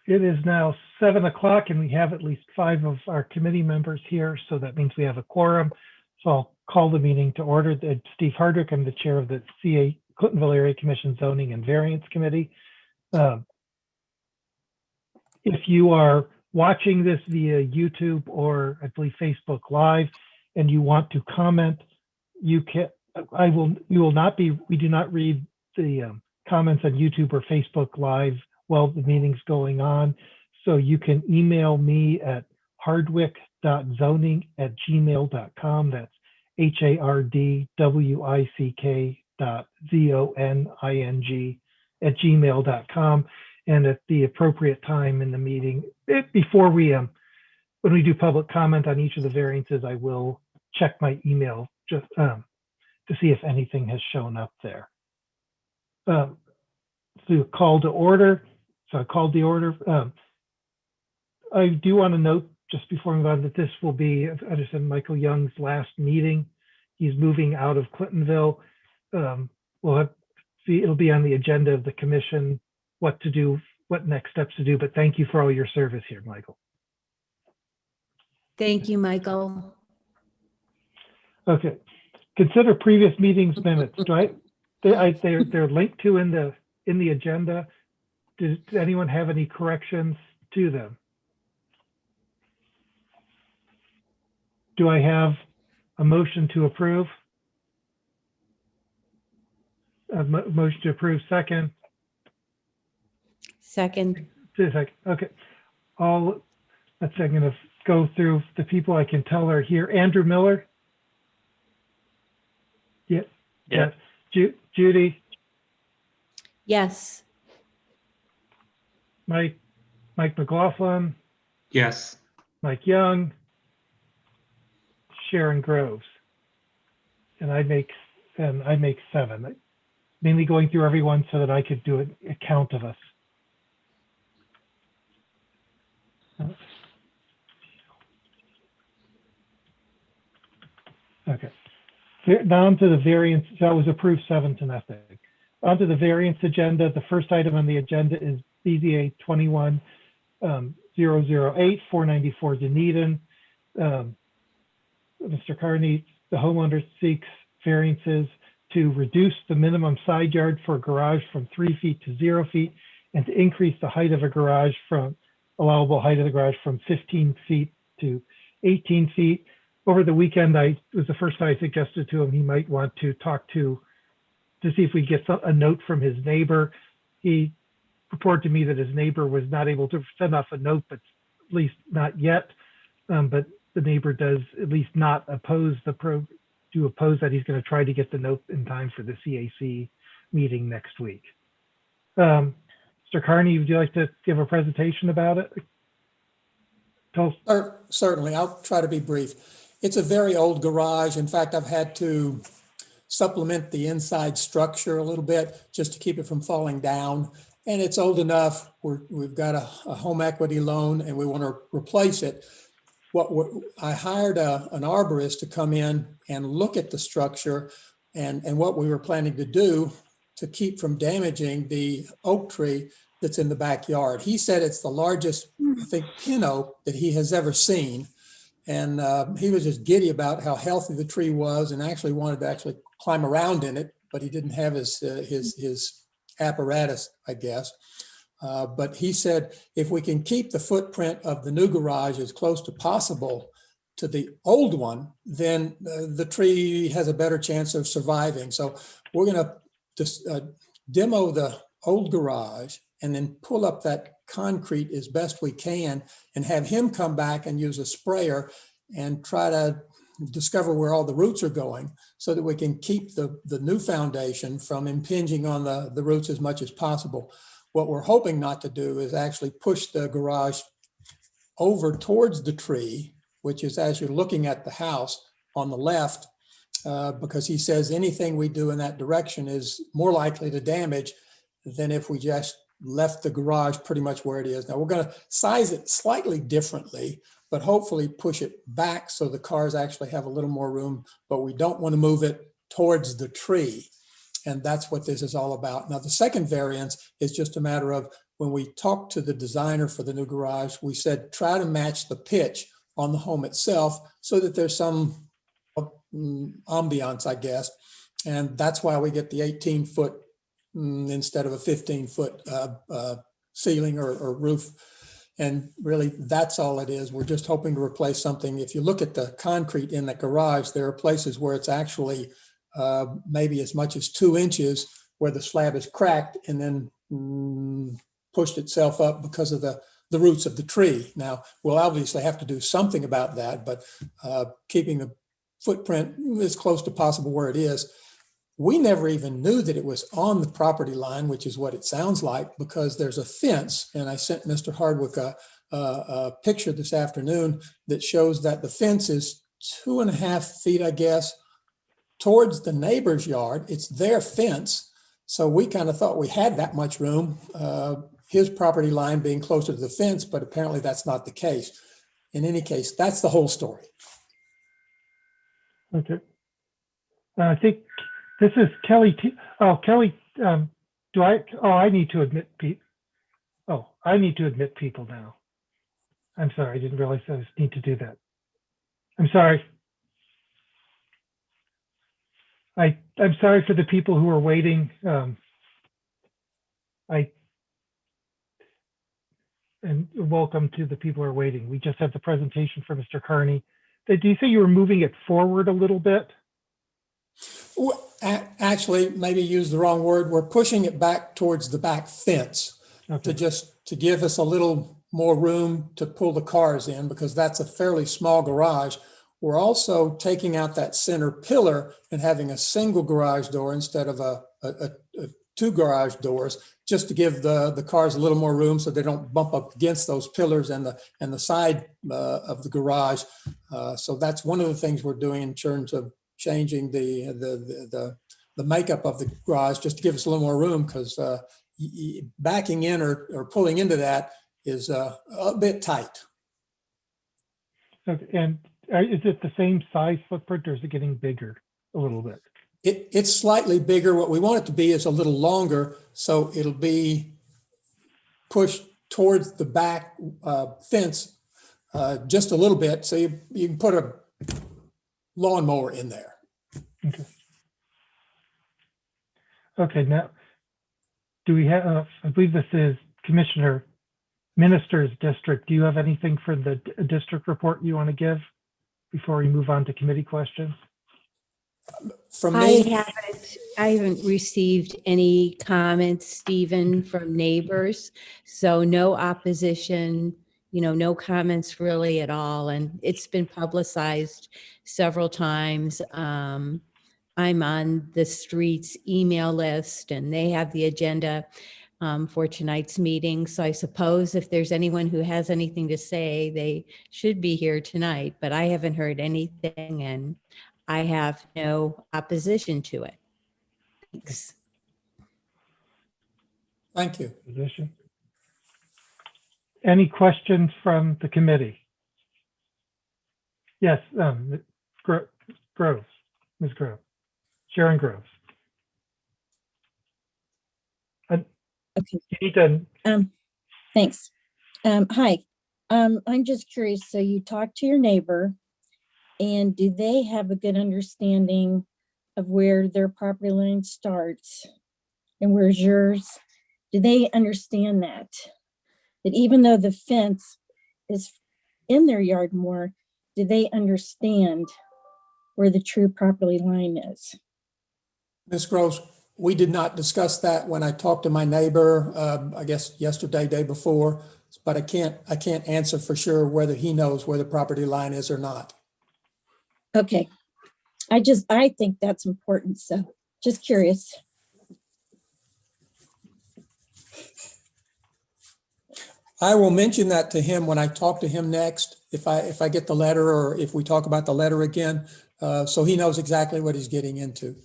It is now 7 o'clock and we have at least 5 of our committee members here, so that means we have a quorum. So I'll call the meeting to order. Steve Hardwick, I'm the chair of the CA Clintonville Area Commission Zoning and Variance Committee. If you are watching this via YouTube or I believe Facebook Live and you want to comment, you can. We do not read the comments on YouTube or Facebook Live while the meeting's going on. So you can email me at hardwick.zoning@gmail.com. That's hardwick.zoning@gmail.com. And at the appropriate time in the meeting, before when we do public comment on each of the variances, I will check my email just to see if anything has shown up there. So call to order. So I called the order. I do want to note just before we move on that this will be, I understand, Michael Young's last meeting. He's moving out of Clintonville. It'll be on the agenda of the commission what to do, what next steps to do. But thank you for all your service here, Michael. Thank you, Michael. Okay. Consider previous meetings minutes, right? They're linked to in the agenda. Does anyone have any corrections to them? Do I have a motion to approve? A motion to approve, second. Second. Okay. I'm going to go through the people I can tell are here. Andrew Miller. Yeah. Yes. Judy. Yes. Mike McLaughlin. Yes. Mike Young. Sharon Groves. And I make 7. Mainly going through everyone so that I could do a count of us. Okay. Now on to the variance. So I was approved 7-0. On to the variance agenda. The first item on the agenda is BZA 21-008, 494 Dunedin. Mr. Carney, the homeowner seeks variances to reduce the minimum side yard for a garage from 3 feet to 0 feet and to increase the height of a garage from allowable height of the garage from 15 feet to 18 feet. Over the weekend, it was the first time I suggested to him he might want to talk to see if we get a note from his neighbor. He reported to me that his neighbor was not able to send off a note, but at least not yet. But the neighbor does at least not oppose that. He's going to try to get the note in time for the CAC meeting next week. Mr. Carney, would you like to give a presentation about it? Certainly, I'll try to be brief. It's a very old garage. In fact, I've had to supplement the inside structure a little bit just to keep it from falling down. And it's old enough. We've got a home equity loan and we want to replace it. I hired an arborist to come in and look at the structure and what we were planning to do to keep from damaging the oak tree that's in the backyard. He said it's the largest, I think, pin oak that he has ever seen. And he was just giddy about how healthy the tree was and actually wanted to climb around in it, but he didn't have his apparatus, I guess. But he said, if we can keep the footprint of the new garage as close to possible to the old one, then the tree has a better chance of surviving. So we're going to just demo the old garage and then pull up that concrete as best we can and have him come back and use a sprayer and try to discover where all the roots are going so that we can keep the new foundation from impinging on the roots as much as possible. What we're hoping not to do is actually push the garage over towards the tree, which is as you're looking at the house on the left, because he says anything we do in that direction is more likely to damage than if we just left the garage pretty much where it is. Now we're going to size it slightly differently, but hopefully push it back so the cars actually have a little more room, but we don't want to move it towards the tree. And that's what this is all about. Now, the second variance is just a matter of when we talked to the designer for the new garage, we said, try to match the pitch on the home itself so that there's some ambiance, I guess. And that's why we get the 18-foot instead of a 15-foot ceiling or roof. And really, that's all it is. We're just hoping to replace something. If you look at the concrete in the garage, there are places where it's actually maybe as much as 2 inches where the slab is cracked and then pushed itself up because of the roots of the tree. Now, we'll obviously have to do something about that, but keeping the footprint as close to possible where it is. We never even knew that it was on the property line, which is what it sounds like, because there's a fence. And I sent Mr. Hardwick a picture this afternoon that shows that the fence is 2.5 feet, I guess, towards the neighbor's yard. It's their fence. So we kind of thought we had that much room, his property line being closer to the fence, but apparently that's not the case. In any case, that's the whole story. Okay. I think this is Kelly. Kelly, I need to admit people. Oh, I need to admit people now. I'm sorry. I didn't realize I need to do that. I'm sorry. I'm sorry for the people who are waiting. And welcome to the people who are waiting. We just had the presentation for Mr. Carney. Did you say you were moving it forward a little bit? Well, actually, maybe use the wrong word. We're pushing it back towards the back fence to give us a little more room to pull the cars in, because that's a fairly small garage. We're also taking out that center pillar and having a single garage door instead of a 2 garage doors, just to give the cars a little more room so they don't bump up against those pillars and the side of the garage. So that's one of the things we're doing in terms of changing the makeup of the garage, just to give us a little more room, because backing in or pulling into that is a bit tight. Okay. And is it the same size footprint, or is it getting bigger a little bit? It's slightly bigger. What we want it to be is a little longer, so it'll be pushed towards the back fence just a little bit, so you can put a lawnmower in there. Okay. Okay, now, do we have, I believe this is Commissioner Minister's district. Do you have anything for the district report you want to give before we move on to committee questions? From me, I haven't received any comments, Stephen, from neighbors. So no opposition, no comments really at all. And it's been publicized several times. I'm on the street's email list, and they have the agenda for tonight's meeting. So I suppose if there's anyone who has anything to say, they should be here tonight, but I haven't heard anything, and I have no opposition to it. Thanks. thank you. Position. Any questions from the committee? Yes, Groves, Ms. Groves, Sharon Groves. Okay. You need to. Thanks. Hi. I'm just curious. So you talked to your neighbor, and do they have a good understanding of where their property line starts and where's yours? Do they understand that even though the fence is in their yard more, do they understand where the true property line is? Ms. Groves, we did not discuss that when I talked to my neighbor, I guess yesterday, day before, but I can't answer for sure whether he knows where the property line is or not. Okay. I think that's important. So just curious. I will mention that to him when I talk to him next, if I get the letter, or if we talk about the letter again, so he knows exactly what he's getting into.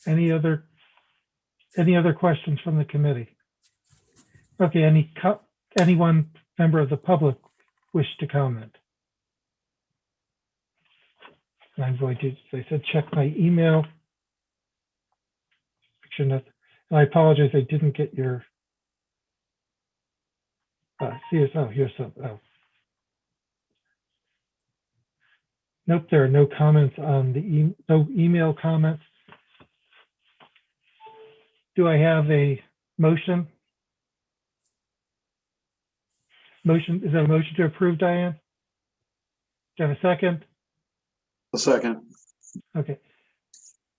Any other questions from the committee? Okay, anyone member of the public wish to comment? I'm going to, as I said, check my email. unfortunate. And I apologize, I didn't get your CSO. Here's some. Oh. Nope, there are no comments on the no email comments. Do I have a motion? Motion, is that a motion to approve, Diane? Do you have a second? A second. Okay.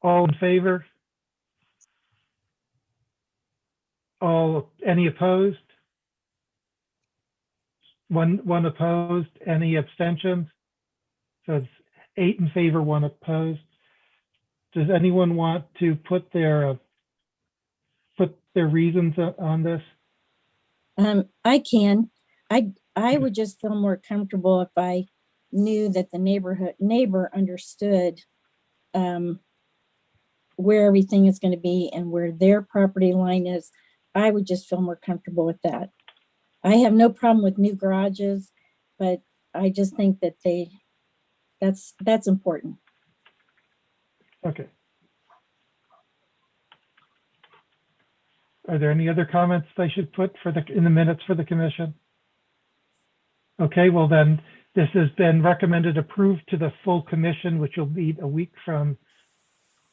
All in favor? Any opposed? One opposed, any abstentions? So it's 8 in favor, 1 opposed. Does anyone want to put their reasons on this? I can. I would just feel more comfortable if I knew that the neighbor understood where everything is going to be and where their property line is. I would just feel more comfortable with that. I have no problem with new garages, but I just think that that's important. Okay. Are there any other comments I should put in the minutes for the commission? Okay, well then, this has been recommended approved to the full commission, which will be a week from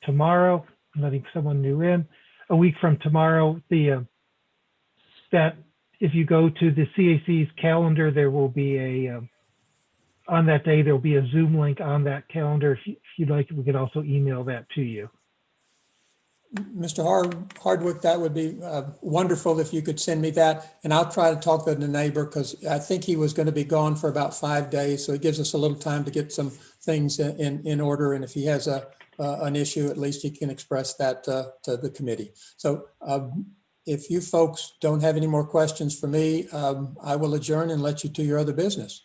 tomorrow. I'm letting someone new in. A week from tomorrow, that if you go to the CAC's calendar, there will be on that day, there'll be a Zoom link on that calendar. If you'd like, we could also email that to you. Mr. Hardwick, that would be wonderful if you could send me that. And I'll try to talk to the neighbor because I think he was going to be gone for about 5 days. So it gives us a little time to get some things in order. And if he has an issue, at least he can express that to the committee. So if you folks don't have any more questions for me, I will adjourn and let you to your other business.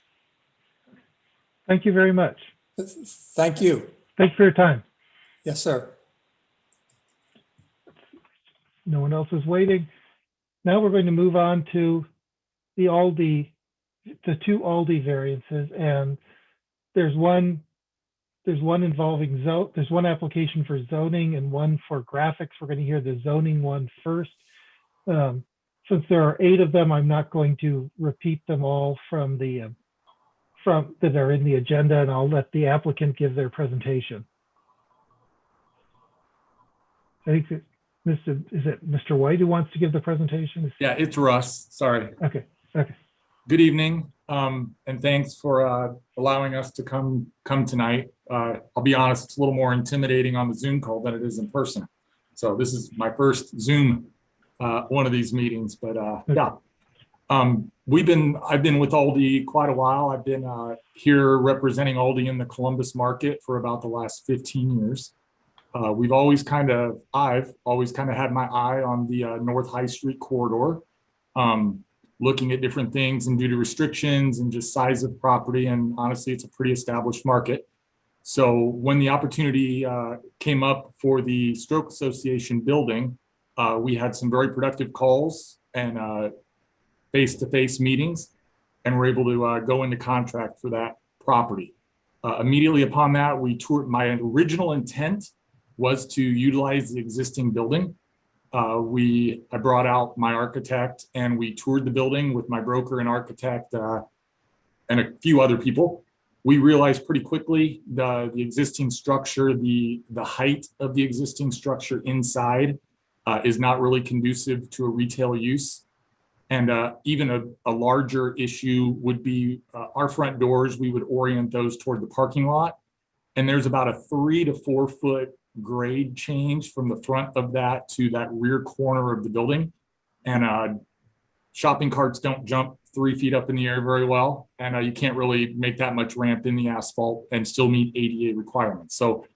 Thank you very much. Thank you. Thanks for your time. Yes, sir. No one else is waiting. Now we're going to move on to the two Aldi variances, and there's one involving there's one application for zoning and one for graphics. We're going to hear the zoning one first. Since there are 8 of them, I'm not going to repeat them all from that are in the agenda, and I'll let the applicant give their presentation. I think is it Mr. White who wants to give the presentation? Yeah, it's Russ. Sorry. Okay. Good evening, and thanks for allowing us to come tonight. I'll be honest, it's a little more intimidating on the Zoom call than it is in person. So this is my first Zoom one of these meetings, but yeah. I've been with Aldi quite a while. I've been here representing Aldi in the Columbus market for about the last 15 years. I've always kind of had my eye on the North High Street corridor, looking at different things, and due to restrictions and just size of property, and honestly, it's a pretty established market. So when the opportunity came up for the Stroke Association building, we had some very productive calls and face-to-face meetings, and were able to go into contract for that property. Immediately upon that, we toured. My original intent was to utilize the existing building. I brought out my architect and we toured the building with my broker and architect and a few other people. We realized pretty quickly the existing structure, the height of the existing structure inside is not really conducive to a retail use. And even a larger issue would be our front doors. We would orient those toward the parking lot. And there's about a 3 to 4 foot grade change from the front of that to that rear corner of the building. And shopping carts don't jump 3 feet up in the air very well. And you can't really make that much ramp in the asphalt and still meet ADA requirements. So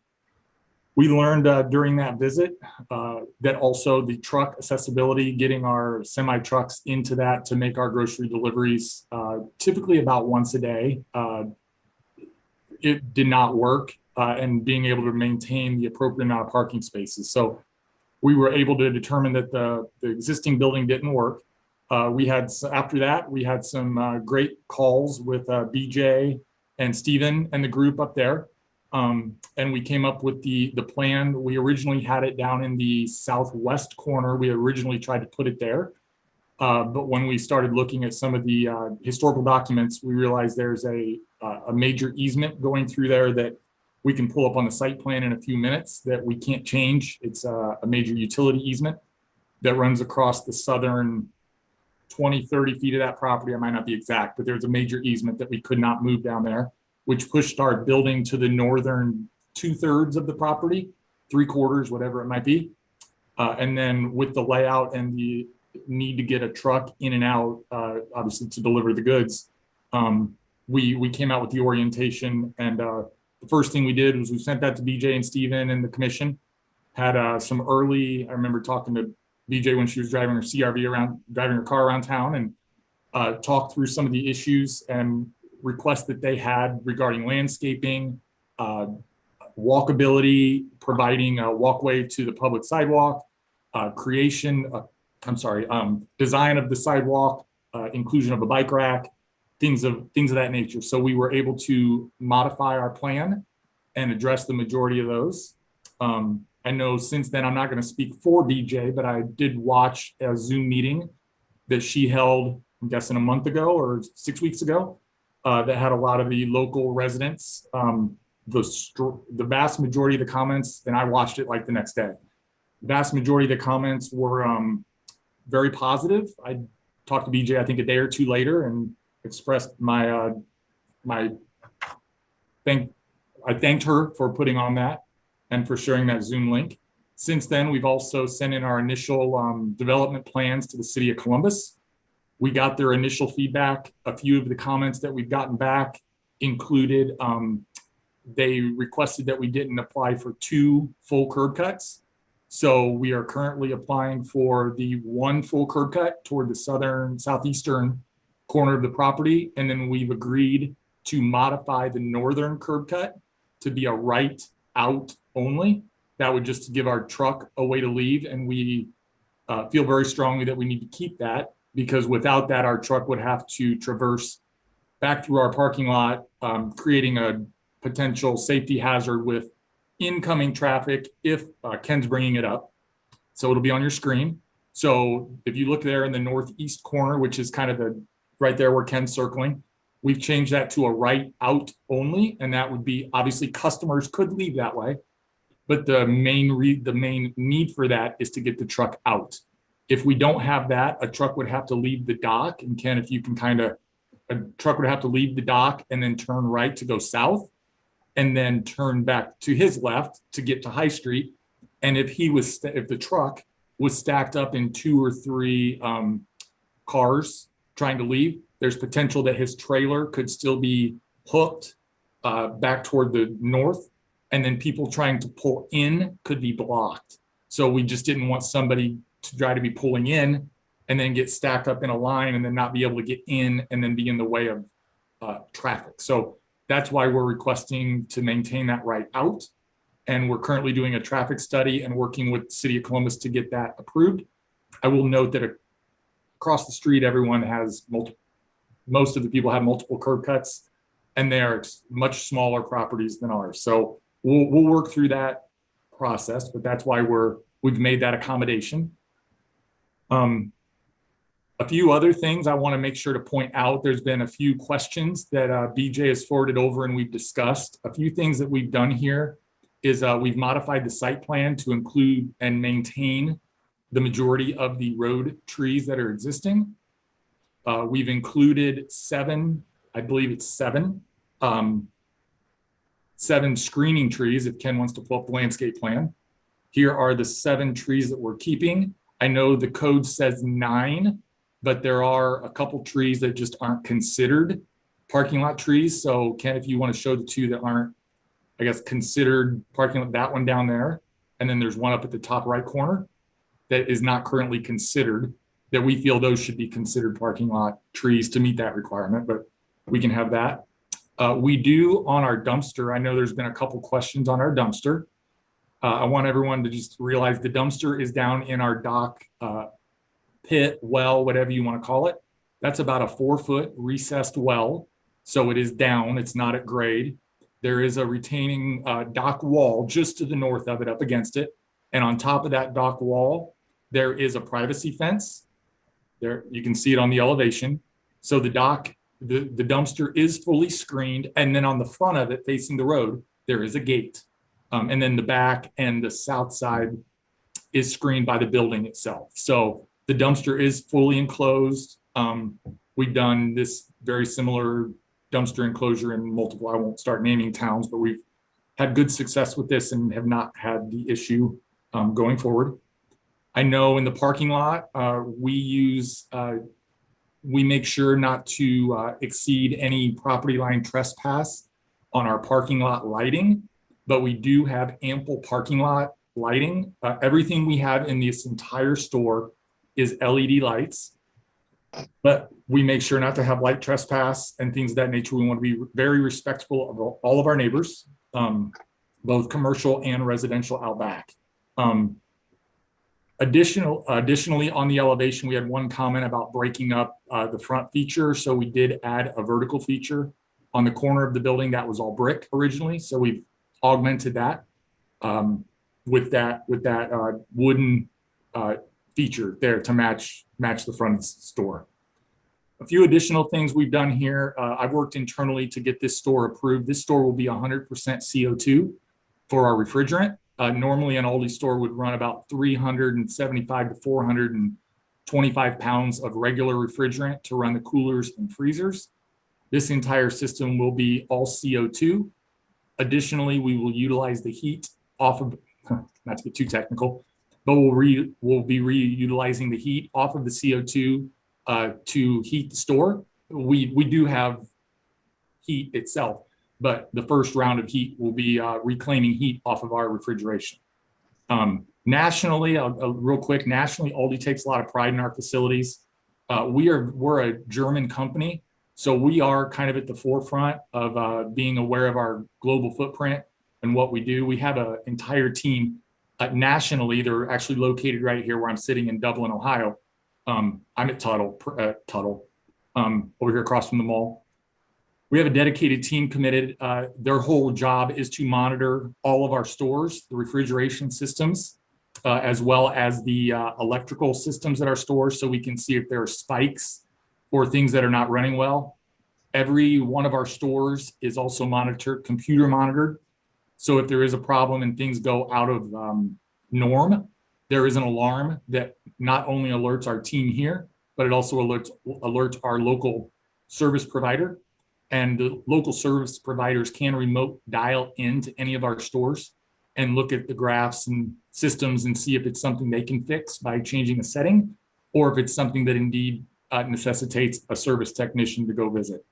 we learned during that visit that also the truck accessibility, getting our semi trucks into that to make our grocery deliveries typically about once a day, it did not work. And being able to maintain the appropriate amount of parking spaces. So we were able to determine that the existing building didn't work. After that, we had some great calls with BJ and Steven and the group up there. And we came up with the plan. We originally had it down in the southwest corner. We originally tried to put it there. But when we started looking at some of the historical documents, we realized there's a major easement going through there that we can pull up on the site plan in a few minutes that we can't change. It's a major utility easement that runs across the southern 20, 30 feet of that property. I might not be exact, but there's a major easement that we could not move down there, which pushed our building to the northern 2/3 of the property, 3/4, whatever it might be. And then with the layout and the need to get a truck in and out, obviously to deliver the goods, we came out with the orientation. And the first thing we did was we sent that to BJ and Steven and the commission. Had some early, I remember talking to BJ when she was driving her CRV around, driving her car around town, and talked through some of the issues and requests that they had regarding landscaping, walkability, providing a walkway to the public sidewalk, design of the sidewalk, inclusion of a bike rack, things of that nature. So we were able to modify our plan and address the majority of those. I know since then, I'm not going to speak for BJ, but I did watch a Zoom meeting that she held, I'm guessing a month ago or 6 weeks ago, that had a lot of the local residents. The vast majority of the comments, and I watched it like the next day, the vast majority of the comments were very positive. I talked to BJ, I think a day or two later, and expressed I thanked her for putting on that and for sharing that Zoom link. Since then, we've also sent in our initial development plans to the city of Columbus. We got their initial feedback. A few of the comments that we've gotten back included, they requested that we didn't apply for 2 full curb cuts. So we are currently applying for the 1 full curb cut toward the southeastern corner of the property. And then we've agreed to modify the northern curb cut to be a right out only. That would just give our truck a way to leave. And we feel very strongly that we need to keep that, because without that, our truck would have to traverse back through our parking lot, creating a potential safety hazard with incoming traffic if Ken's bringing it up. So it'll be on your screen. So if you look there in the northeast corner, which is kind of right there where Ken's circling, we've changed that to a right out only. And that would be, obviously customers could leave that way, but the main need for that is to get the truck out. If we don't have that, a truck would have to leave the dock. And Ken, if you can a truck would have to leave the dock and then turn right to go south, and then turn back to his left to get to High Street. And if the truck was stacked up in 2 or 3 cars trying to leave, there's potential that his trailer could still be hooked back toward the north. And then people trying to pull in could be blocked. So we just didn't want somebody to try to be pulling in and then get stacked up in a line and then not be able to get in and then be in the way of traffic. So that's why we're requesting to maintain that right out. And we're currently doing a traffic study and working with the city of Columbus to get that approved. I will note that across the street, everyone has most of the people have multiple curb cuts, and they are much smaller properties than ours. So we'll work through that process, but that's why we've made that accommodation. A few other things I want to make sure to point out. There's been a few questions that BJ has forwarded over and we've discussed. A few things that we've done here is we've modified the site plan to include and maintain the majority of the road trees that are existing. We've included 7 screening trees, if Ken wants to pull up the landscape plan. Here are the 7 trees that we're keeping. I know the code says 9, but there are a couple trees that just aren't considered parking lot trees. So Ken, if you want to show the 2 that aren't, I guess, considered parking lot, that one down there. And then there's one up at the top right corner that is not currently considered, that we feel those should be considered parking lot trees to meet that requirement, but we can have that. We do on our dumpster. I know there's been a couple questions on our dumpster. I want everyone to just realize the dumpster is down in our dock pit, well, whatever you want to call it. That's about a 4-foot recessed well. So it is down, it's not at grade. there is a retaining dock wall just to the north of it, up against it. And on top of that dock wall, there is a privacy fence. There, you can see it on the elevation. So the dock, the dumpster is fully screened. And then on the front of it, facing the road, there is a gate. And then the back and the south side is screened by the building itself. So the dumpster is fully enclosed. We've done this very similar dumpster enclosure in multiple, I won't start naming towns, but we've had good success with this and have not had the issue going forward. I know in the parking lot, we make sure not to exceed any property line trespass on our parking lot lighting, but we do have ample parking lot lighting. Everything we have in this entire store is LED lights, but we make sure not to have light trespass and things of that nature. We want to be very respectful of all of our neighbors, both commercial and residential out back. Additionally, on the elevation, we had one comment about breaking up the front feature. So we did add a vertical feature on the corner of the building that was all brick originally. So we've augmented that with that wooden feature there to match the front of the store. A few additional things we've done here. I've worked internally to get this store approved. This store will be 100% CO2 for our refrigerant. Normally an Aldi store would run about 375 to 425 pounds of regular refrigerant to run the coolers and freezers. This entire system will be all CO2. Additionally, we will utilize the heat off of, not to get too technical, but we'll be reutilizing the heat off of the CO2 to heat the store. We do have heat itself, but the first round of heat will be reclaiming heat off of our refrigeration. Nationally, real quick, nationally, Aldi takes a lot of pride in our facilities. We're a German company, so we are kind of at the forefront of being aware of our global footprint and what we do. We have an entire team nationally. They're actually located right here where I'm sitting in Dublin, Ohio. I'm at Tuttle, over here across from the mall. We have a dedicated team committed. Their whole job is to monitor all of our stores, the refrigeration systems, as well as the electrical systems at our stores, so we can see if there are spikes or things that are not running well. Every one of our stores is also computer monitored. So if there is a problem and things go out of norm, there is an alarm that not only alerts our team here, but it also alerts our local service provider. And the local service providers can remote dial into any of our stores and look at the graphs and systems and see if it's something they can fix by changing a setting, or if it's something that indeed necessitates a service technician to go visit.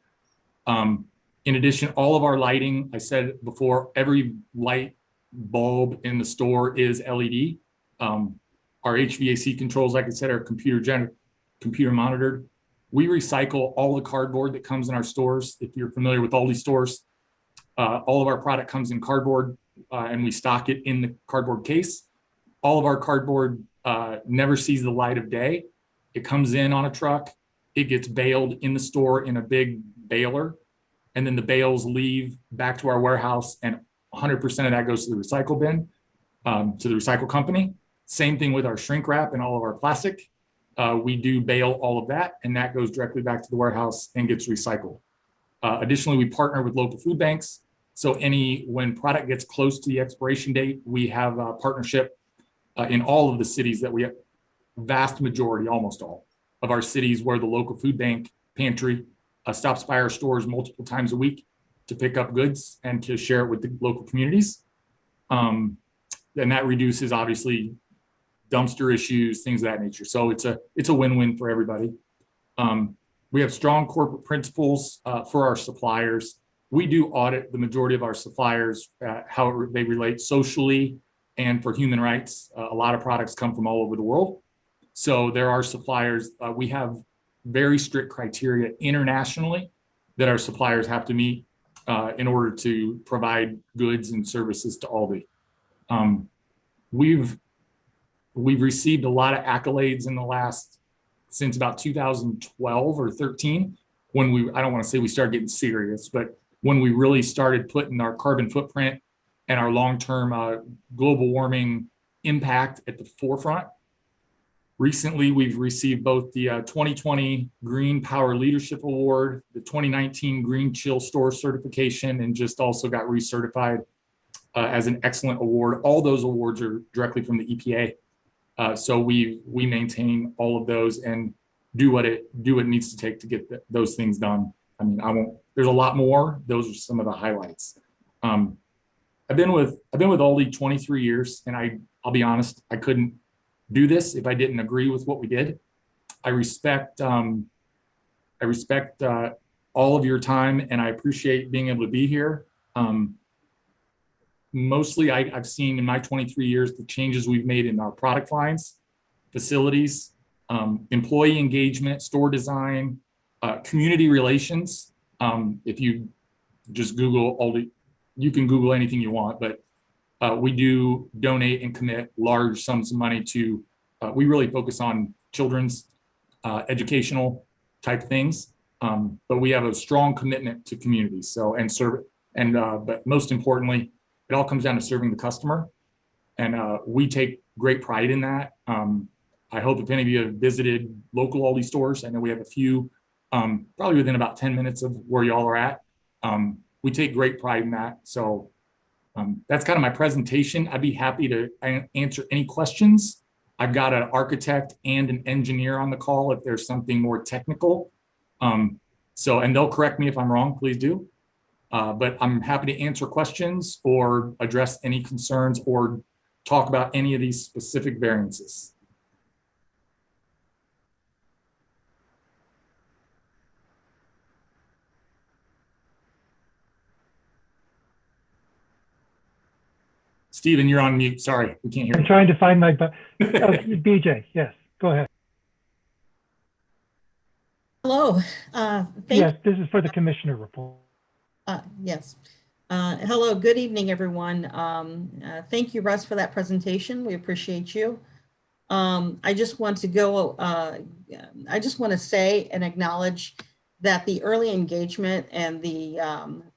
In addition, all of our lighting, I said before, every light bulb in the store is LED. Our HVAC controls, like I said, are computer monitored. We recycle all the cardboard that comes in our stores. If you're familiar with Aldi stores, all of our product comes in cardboard and we stock it in the cardboard case. All of our cardboard never sees the light of day. It comes in on a truck. It gets baled in the store in a big baler. And then the bales leave back to our warehouse and 100% of that goes to the recycle bin, to the recycle company. Same thing with our shrink wrap and all of our plastic. We do bale all of that, and that goes directly back to the warehouse and gets recycled. Additionally, we partner with local food banks. So when product gets close to the expiration date, we have a partnership in all of the cities that we have, vast majority, almost all of our cities, where the local food bank pantry stops by our stores multiple times a week to pick up goods and to share it with the local communities. And that reduces, obviously, dumpster issues, things of that nature. So it's a win-win for everybody. We have strong corporate principles for our suppliers. We do audit the majority of our suppliers, how they relate socially and for human rights. A lot of products come from all over the world. So there are suppliers, we have very strict criteria internationally that our suppliers have to meet in order to provide goods and services to Aldi. We've received a lot of accolades in the since about 2012 or 13, when I don't want to say we started getting serious, but when we really started putting our carbon footprint and our long-term global warming impact at the forefront. Recently, we've received both the 2020 Green Power Leadership Award, the 2019 Green Chill Store certification, and just also got recertified as an excellent award. All those awards are directly from the EPA. So we maintain all of those and do what it needs to take to get those things done. I mean, there's a lot more. Those are some of the highlights. I've been with Aldi 23 years, and I'll be honest, I couldn't do this if I didn't agree with what we did. I respect all of your time, and I appreciate being able to be here. Mostly, I've seen in my 23 years the changes we've made in our product lines, facilities, employee engagement, store design, community relations. If you just Google Aldi, you can Google anything you want, but we do donate and commit large sums of money to, we really focus on children's educational type things, but we have a strong commitment to communities. So, but most importantly, it all comes down to serving the customer. And we take great pride in that. I hope if any of you have visited local Aldi stores, I know we have a few, probably within about 10 minutes of where y'all are at. We take great pride in that. So that's kind of my presentation. I'd be happy to answer any questions. I've got an architect and an engineer on the call if there's something more technical. And they'll correct me if I'm wrong, please do. But I'm happy to answer questions or address any concerns or talk about any of these specific variances. Stephen, you're on mute. Sorry, we can't hear I'm you. trying to find my, BJ, yes, go ahead. Hello. Yes, this is for the commissioner report. Yes. Hello, good evening, everyone. Thank you, Russ, for that presentation. We appreciate you. I just want to say and acknowledge that the early engagement and the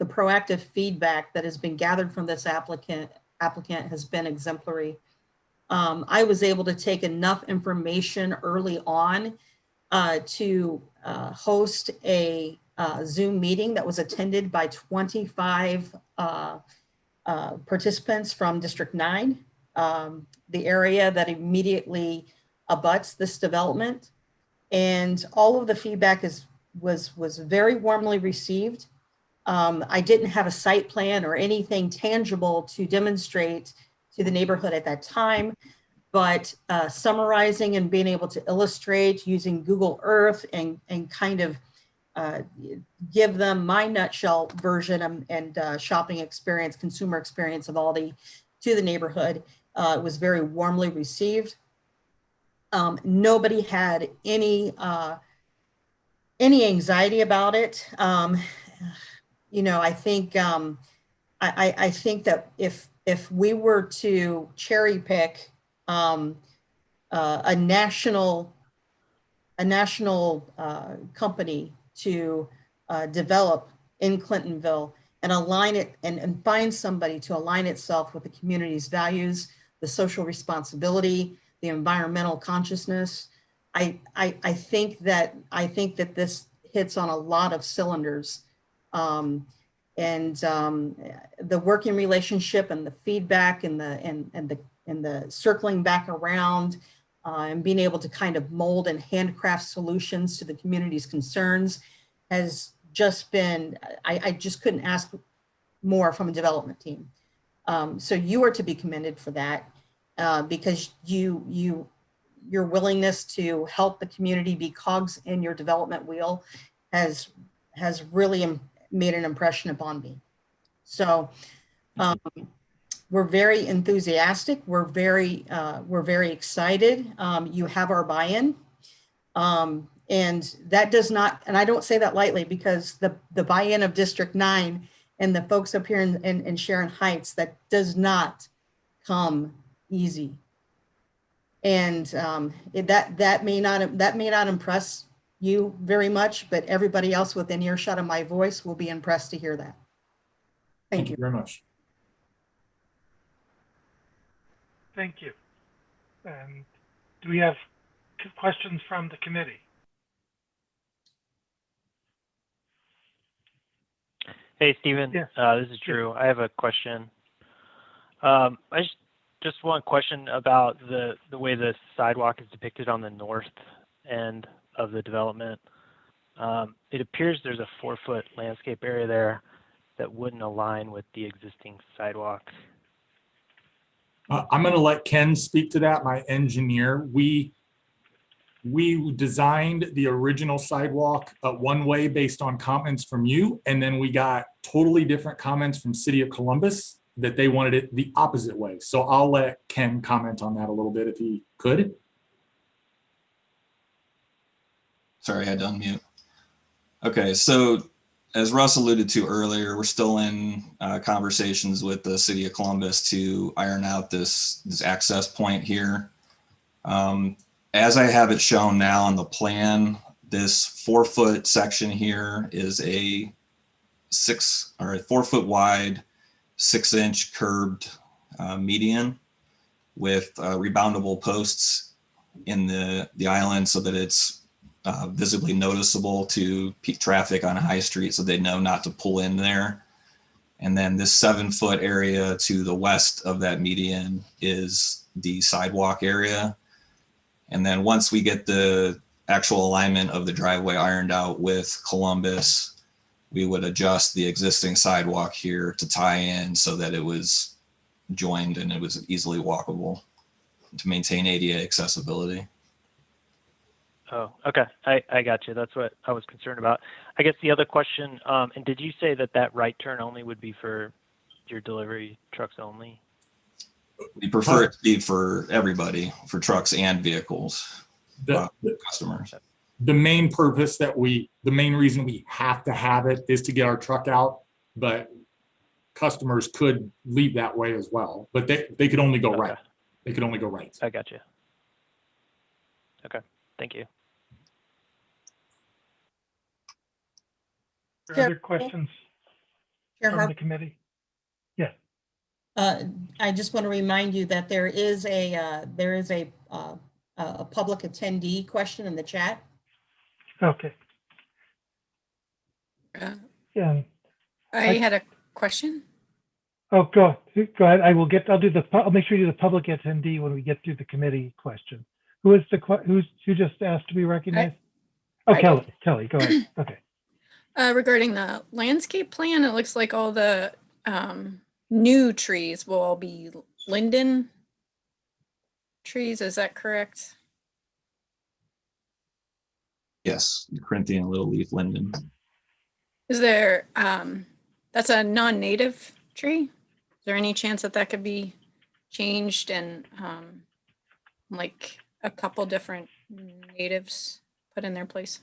proactive feedback that has been gathered from this applicant has been exemplary. I was able to take enough information early on to host a Zoom meeting that was attended by 25 participants from District 9, the area that immediately abuts this development. And all of the feedback was very warmly received. I didn't have a site plan or anything tangible to demonstrate to the neighborhood at that time, but summarizing and being able to illustrate using Google Earth and kind of give them my nutshell version and shopping experience, consumer experience of Aldi to the neighborhood was very warmly received. Nobody had any anxiety about it. You know, I think I think that if we were to cherry pick a national company to develop in Clintonville and align it and find somebody to align itself with the community's values, the social responsibility, the environmental consciousness, I think that this hits on a lot of cylinders. The working relationship and the feedback and the circling back around and being able to kind of mold and handcraft solutions to the community's concerns has just been, I just couldn't ask more from a development team. So you are to be commended for that because your willingness to help the community be cogs in your development wheel has really made an impression upon me. So we're very enthusiastic. We're very excited. You have our buy-in. And that does not, and I don't say that lightly because the buy-in of District 9 and the folks up here in Sharon Heights, that does not come easy. And that may not impress you very much, but everybody else within earshot of my voice will be impressed to hear that. Thank you. very much. Thank you. Do we have questions from the committee? Hey, Stephen. Yeah. This is Drew. I have a question. I just one question about the way the sidewalk is depicted on the north end of the development. It appears there's a 4-foot landscape area there that wouldn't align with the existing sidewalk. I'm going to let Ken speak to that, my engineer. We designed the original sidewalk one way based on comments from you, and then we got totally different comments from City of Columbus that they wanted it the opposite way. So I'll let Ken comment on that a little bit if he could. Sorry, I had to unmute. Okay, so as Russ alluded to earlier, we're still in conversations with the City of Columbus to iron out this access point here. As I have it shown now on the plan, this 4-foot section here is a 4-foot wide, 6-inch curbed median with reboundable posts in the island so that it's visibly noticeable to peak traffic on High Street so they know not to pull in there. And then this 7-foot area to the west of that median is the sidewalk area. And then once we get the actual alignment of the driveway ironed out with Columbus, we would adjust the existing sidewalk here to tie in so that it was joined and it was easily walkable to maintain ADA accessibility. Oh, okay. I got you. That's what I was concerned about. I guess the other question, and did you say that right turn only would be for your delivery trucks only? We prefer it to be for everybody, for trucks and vehicles, customers. The main purpose the main reason we have to have it is to get our truck out, but customers could leave that way as well, but they could only go right. They could only go right. I got you. Okay, thank you. Other questions Chair from Harp, the committee? Yes. I just want to remind you that there is a public attendee question in the chat. Okay. Yeah. I had a question. Oh, go ahead. I'll make sure you do the public attendee when we get through the committee question. Who just asked to be recognized? Kelly, go ahead. Okay. Regarding the landscape plan, it looks like all the new trees will all be linden trees. Is that correct? Yes, Corinthian little leaf linden. Is there, that's a non-native tree? Is there any chance that could be changed and like a couple different natives put in their place?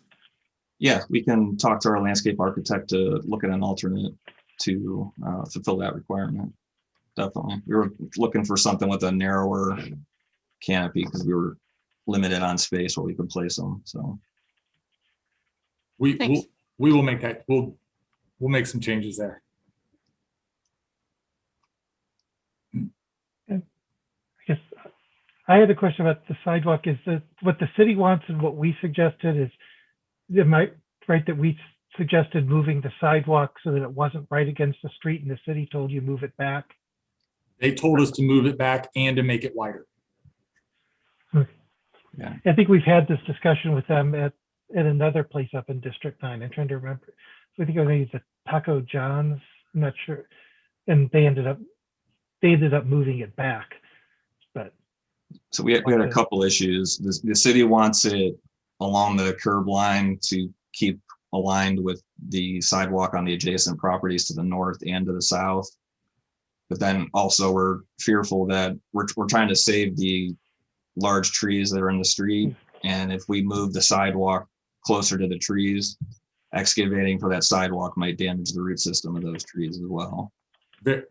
Yeah, we can talk to our landscape architect to look at an alternate to fulfill that requirement. Definitely. We were looking for something with a narrower canopy because we were limited on space where we could place them. So we will make that. We'll make some changes there. I guess I had a question about the sidewalk. Is that what the city wants and what we suggested is, am I right that we suggested moving the sidewalk so that it wasn't right against the street and the city told you move it back? They told us to move it back and to make it wider. Okay. Yeah. I think we've had this discussion with them at another place up in District 9. I'm trying to remember. I think it was maybe the Taco John's. I'm not sure. And they ended up moving it back. But so we had a couple issues. The city wants it along the curb line to keep aligned with the sidewalk on the adjacent properties to the north and to the south. But then also we're fearful that we're trying to save the large trees that are in the street. And if we move the sidewalk closer to the trees, excavating for that sidewalk might damage the root system of those trees as well.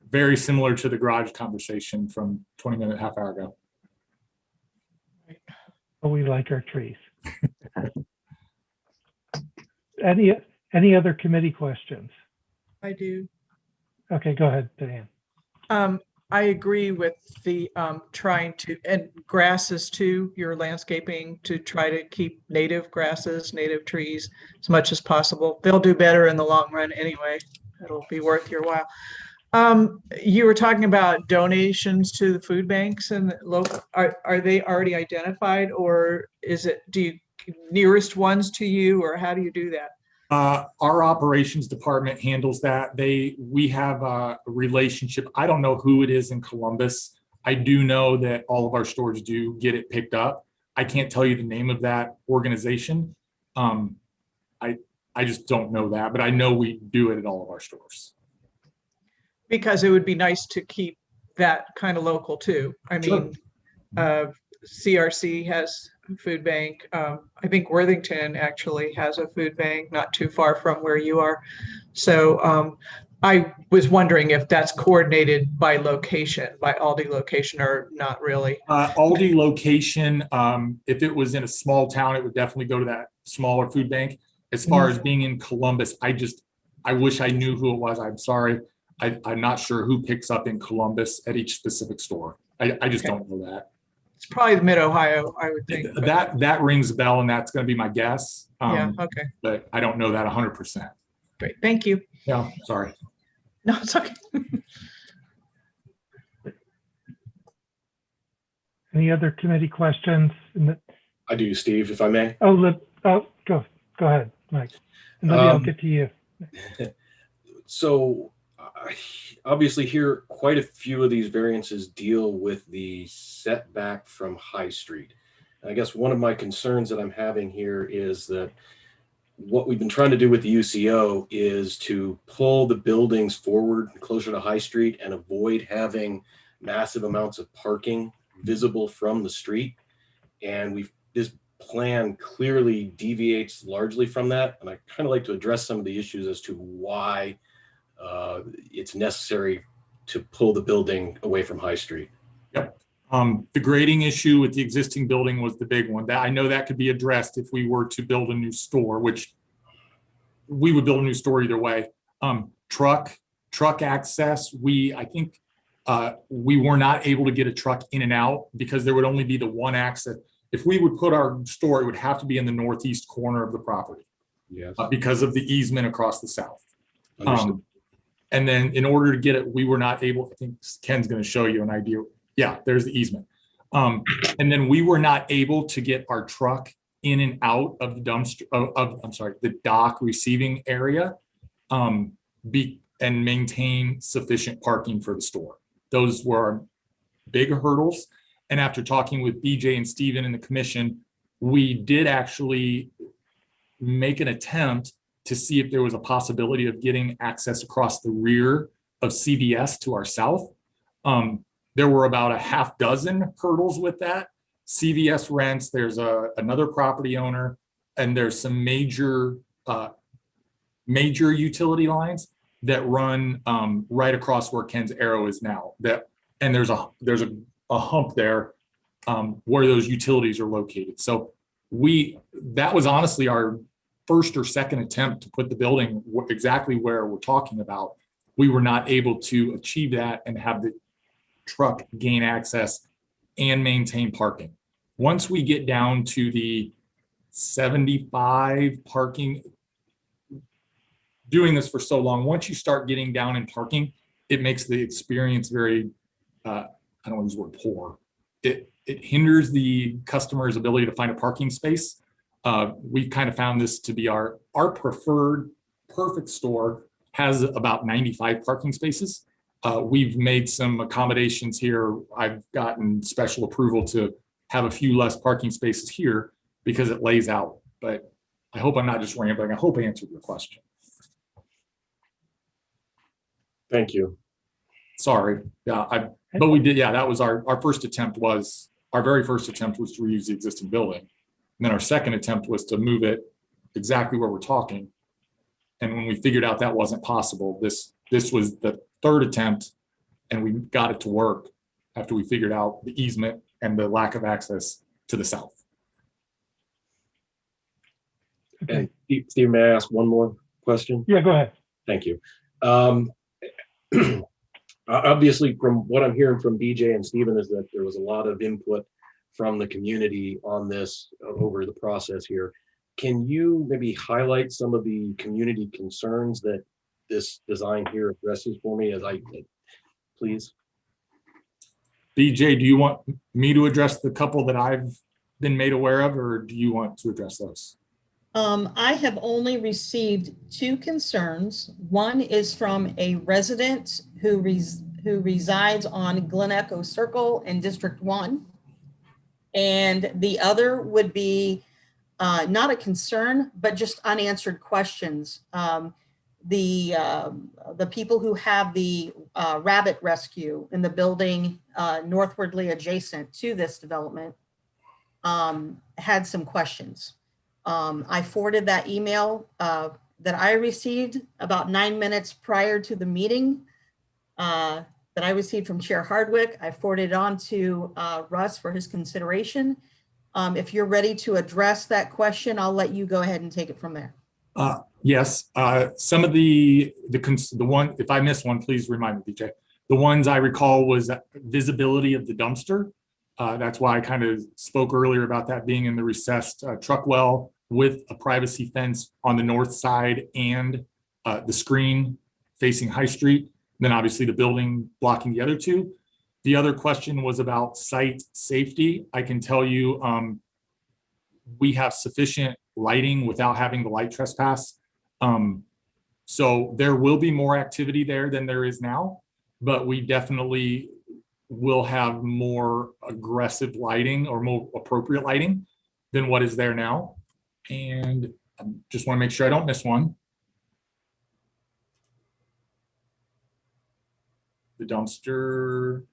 Very similar to the garage conversation from 20 half hour ago. oh, we like our trees. Any other committee questions? I do. Okay, go ahead, Diane. I agree with the trying to, and grasses too, your landscaping to try to keep native grasses, native trees as much as possible. They'll do better in the long run anyway. It'll be worth your while. You were talking about donations to the food banks and local, are they already identified, or is it, nearest ones to you, or how do you do that? Our operations department handles that. We have a relationship. I don't know who it is in Columbus. I do know that all of our stores do get it picked up. I can't tell you the name of that organization. I just don't know that, but I know we do it at all of our stores. Because it would be nice to keep that kind of local too. I mean, CRC has a food bank. I think Worthington actually has a food bank not too far from where you are. So I was wondering if that's coordinated by location, by Aldi location, or not really. Aldi location, if it was in a small town, it would definitely go to that smaller food bank. As far as being in Columbus, I wish I knew who it was. I'm sorry. I'm not sure who picks up in Columbus at each specific store. I just don't know that. It's probably Mid-Ohio, I would think. That rings a bell, and that's going to be my guess. Yeah, okay. But I don't know that 100%. Great, thank you. Yeah, sorry. No, it's okay. Any other committee questions? I do, Steve, if I may. Go ahead, Mike. And maybe I'll get to you. So I obviously hear quite a few of these variances deal with the setback from High Street. And I guess one of my concerns that I'm having here is that what we've been trying to do with the UCO is to pull the buildings forward closer to High Street and avoid having massive amounts of parking visible from the street. And this plan clearly deviates largely from that. And I kind of like to address some of the issues as to why it's necessary to pull the building away from High Street. Yep. The grading issue with the existing building was the big one. That I know that could be addressed if we were to build a new store, which we would build a new store either way. Truck access, I think we were not able to get a truck in and out because there would only be the one access. If we would put our store, it would have to be in the northeast corner of the property. Yes. Because of the easement across the south. Understood. And then in order to get it, we were not able, I think Ken's going to show you an idea. Yeah, there's the easement. And then we were not able to get our truck in and out of the dumpster, the dock receiving area and maintain sufficient parking for the store. Those were big hurdles. And after talking with BJ and Steven in the commission, we did actually make an attempt to see if there was a possibility of getting access across the rear of CVS to our south. There were about a half dozen hurdles with that. CVS rents, there's another property owner, and there's some major utility lines that run right across where Ken's arrow is now. And there's a hump there where those utilities are located. So that was honestly our first or second attempt to put the building exactly where we're talking about. We were not able to achieve that and have the truck gain access and maintain parking. Once we get down to the 75 parking, doing this for so long, once you start getting down in parking, it makes the experience very, I don't want to use the word poor. It hinders the customer's ability to find a parking space. We kind of found this to be our preferred perfect store has about 95 parking spaces. We've made some accommodations here. I've gotten special approval to have a few less parking spaces here because it lays out. But I hope I'm not just rambling. I hope I answered your question. Thank you. Sorry. Yeah, but we did. Yeah, that was our first attempt was, our very first attempt was to reuse the existing building. And then our second attempt was to move it exactly where we're talking. And when we figured out that wasn't possible, this was the third attempt, and we got it to work after we figured out the easement and the lack of access to the south. And Steve, may I ask one more question? Yeah, go ahead. Thank you. Obviously, from what I'm hearing from BJ and Stephen is that there was a lot of input from the community on this over the process here. Can you maybe highlight some of the community concerns that this design here addresses for me please? BJ, do you want me to address the couple that I've been made aware of, or do you want to address those? I have only received 2 concerns. One is from a resident who resides on Glen Echo Circle in District 1. And the other would be not a concern, but just unanswered questions. The people who have the rabbit rescue in the building northwardly adjacent to this development had some questions. I forwarded that email that I received about 9 minutes prior to the meeting that I received from Chair Hardwick. I forwarded it on to Russ for his consideration. If you're ready to address that question, I'll let you go ahead and take it from there. Yes, some of the one, if I missed one, please remind me, BJ. The ones I recall was visibility of the dumpster. That's why I kind of spoke earlier about that being in the recessed truck well with a privacy fence on the north side and the screen facing High Street. And then obviously the building blocking the other 2. The other question was about site safety. I can tell you we have sufficient lighting without having the light trespass. So there will be more activity there than there is now, but we definitely will have more aggressive lighting or more appropriate lighting than what is there now. And I just want to make sure I don't miss one. The dumpster,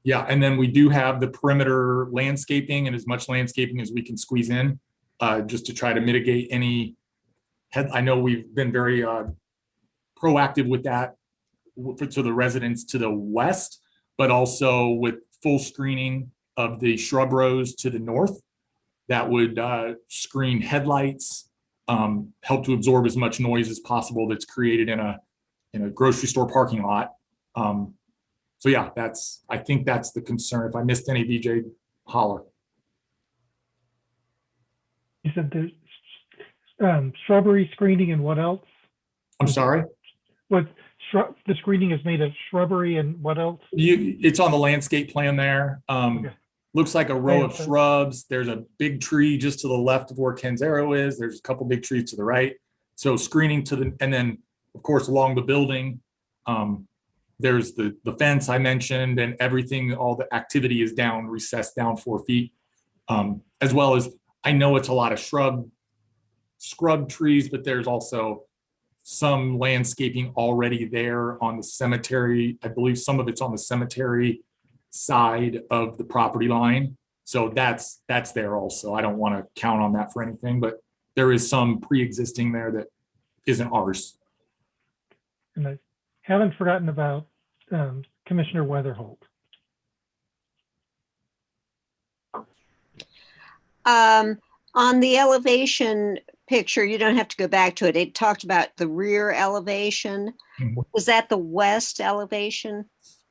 yeah, and then we do have the perimeter landscaping and as much landscaping as we can squeeze in just to try to mitigate any I know we've been very proactive with that to the residents to the west, but also with full screening of the shrub rows to the north that would screen headlights, help to absorb as much noise as possible that's created in a grocery store parking lot. So yeah, I think that's the concern. If I missed any, BJ, holler. You said there's shrubbery screening and what else? I'm sorry? What the screening is made of shrubbery and what else? It's on the landscape plan there. Okay. Looks like a row of shrubs. There's a big tree just to the left of where Ken's arrow is. There's a couple big trees to the right. So screening and then of course along the building, there's the fence I mentioned and everything, all the activity is down, recessed down 4 feet. As well as, I know it's a lot of scrub trees, but there's also some landscaping already there on the cemetery. I believe some of it's on the cemetery side of the property line. So that's there also. I don't want to count on that for anything, but there is some pre-existing there that isn't ours. And I haven't forgotten about Commissioner Weatherholt. On the elevation picture, you don't have to go back to it. It talked about the rear elevation. Was that the west elevation?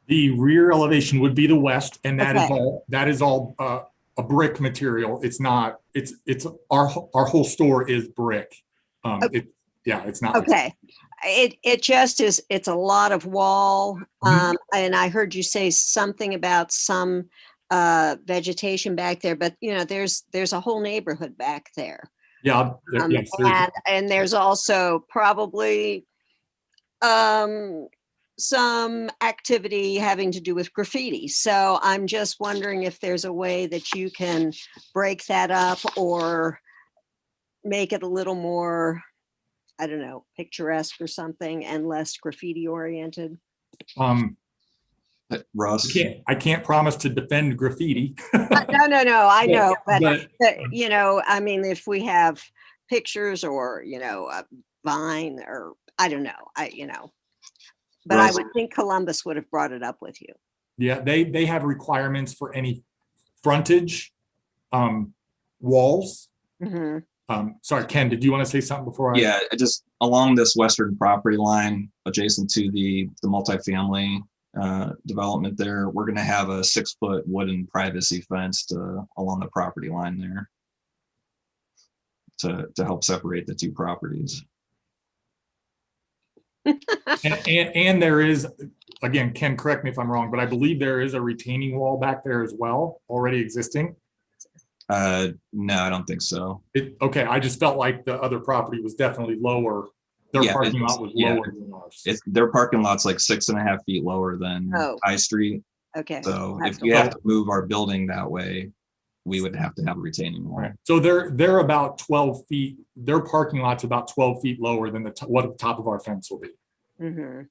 The rear elevation would be the west, and that Okay. is all a brick material. It's not. It's our whole store is brick. It's not. Okay. It just is. It's a lot of wall, and I heard you say something about some vegetation back there, but there's a whole neighborhood back there. Yeah. Yes, and there's also probably some activity having to do with graffiti. So I'm just wondering if there's a way that you can break that up or make it a little more, I don't know, picturesque or something and less graffiti oriented. Russ, I can't promise to defend graffiti. No, I know, but I mean, if we have pictures or a vine or I don't know, but Russ, I would think Columbus would have brought it up with you. Yeah, they have requirements for any frontage walls. Sorry, Ken, did you want to say something before I? Yeah, just along this western property line adjacent to the multifamily development there, we're going to have a 6-foot wooden privacy fence along the property line there to help separate the two properties. And there is, again, Ken, correct me if I'm wrong, but I believe there is a retaining wall back there as well, already existing. No, I don't think so. Okay, I just felt like the other property was definitely lower. Their Yeah, parking lot was yeah. lower than ours. Their parking lot's like 6.5 feet lower than Oh. High Street. Okay. So Have if to we have look. to move our building that way, we would have to have a retaining wall. Right. So they're about 12 feet. Their parking lot's about 12 feet lower than what the top of our fence will be. Mhm.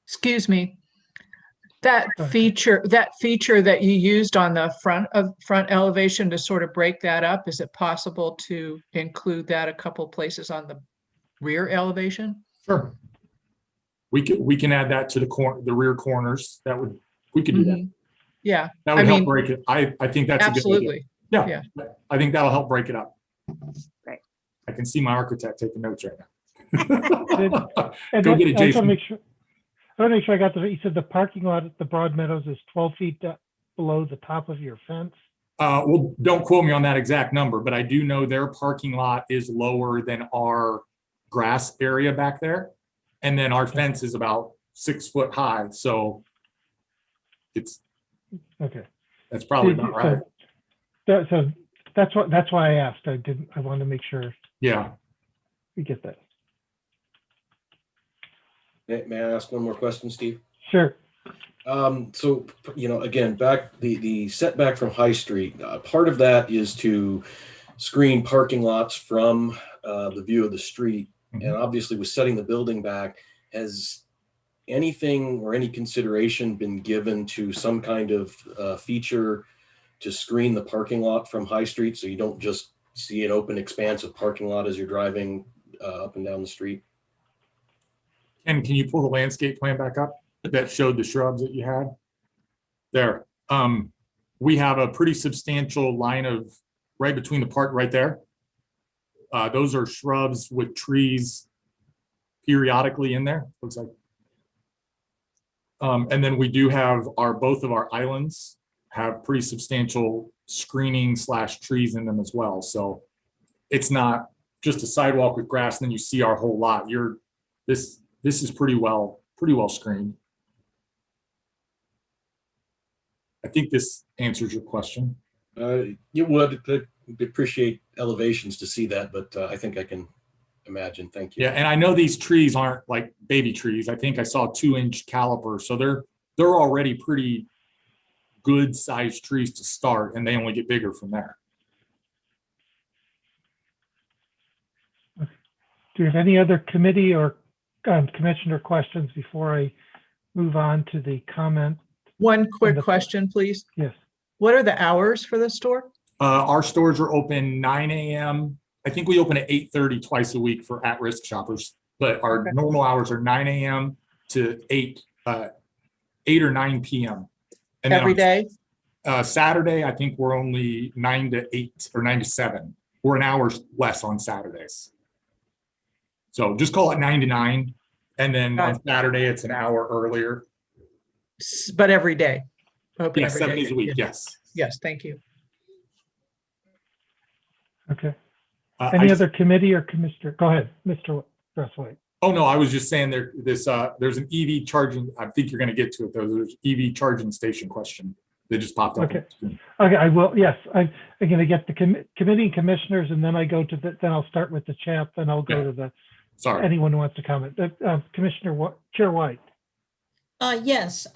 Excuse me. That feature that you used on the front elevation to sort of break that up, is it possible to include that a couple places on the rear elevation? Sure. We can add that to the rear corners. We could do that. Yeah. That would help break it. I think that's absolutely. A good idea. Yeah. I think that'll help break it up. Right. I can see my architect taking notes right now. And Go get it, I just Jason. want to make sure. I want to make sure I got you said the parking lot at the Broad Meadows is 12 feet below the top of your fence. Well, don't quote me on that exact number, but I do know their parking lot is lower than our grass area back there. And then our fence is about 6 foot high. So it's, okay. That's probably about right. So that's why I asked. I wanted to make sure. Yeah. We get that. May I ask one more question, Steve? Sure. So, again, the setback from High Street, part of that is to screen parking lots from the view of the street. Mm-hmm. And obviously with setting the building back, has anything or any consideration been given to some kind of feature to screen the parking lot from High Street so you don't just see an open expanse of parking lot as you're driving up and down the street? And can you pull the landscape plan back up that showed the shrubs that you had? There. We have a pretty substantial line of right between the park right there. Those are shrubs with trees periodically in there, looks like. And then we do have both of our islands have pretty substantial screening / trees in them as well. So it's not just a sidewalk with grass and then you see our whole lot. This is pretty well screened. I think this answers your question. You would appreciate elevations to see that, but I think I can imagine. Thank you. Yeah, and I know these trees aren't like baby trees. I think I saw 2-inch caliper, so they're already pretty good sized trees to start, and they only get bigger from there. Do you have any other committee or commissioner questions before I move on to the comment? One quick question, please. Yes. What are the hours for the store? Our stores are open 9 a.m. I think we open at 8:30 twice a week for at-risk shoppers, but our normal hours are 9 a.m. to 8 or 9 p.m. And then every day? Saturday, I think we're only 9 to 8 or 9 to 7. We're an hour less on Saturdays. So just call it 9 to 9. And then on Saturday, it's an hour earlier. But every day? Open Yes, every 7 day. days a week, yes. Yes, thank you. Okay. Any other committee or commissioner? Go ahead, Mr. Dresswhite. Oh, no, I was just saying there's an EV charging, I think you're going to get to it though. There's EV charging station question that just popped up. Okay. Okay, I will, yes, I'm going to get the committee and commissioners and then I go to then I'll start with the chat, then I'll go to anyone who wants to comment. Commissioner, Chair White. Yes.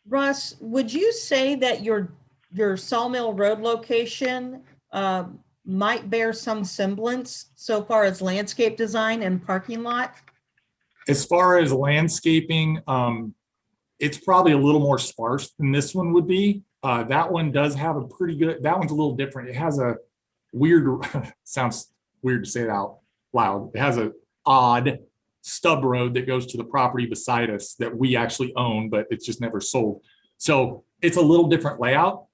Russ, would you say that your Sawmill Road location might bear some semblance so far as landscape design and parking lot? As far as landscaping, it's probably a little more sparse than this one would be. That one does have a pretty good, that one's a little different. It has a weird, sounds weird to say it out loud. It has an odd stub road that goes to the property beside us that we actually own, but it's just never sold. So it's a little different layout.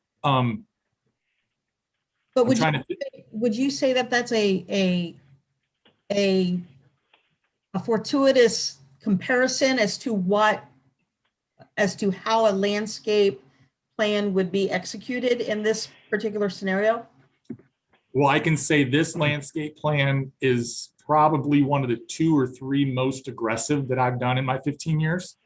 But I'm trying to, would you say that that's a fortuitous comparison as to how a landscape plan would be executed in this particular scenario? well, I can say this landscape plan is probably one of the 2 or 3 most aggressive that I've done in my 15 years.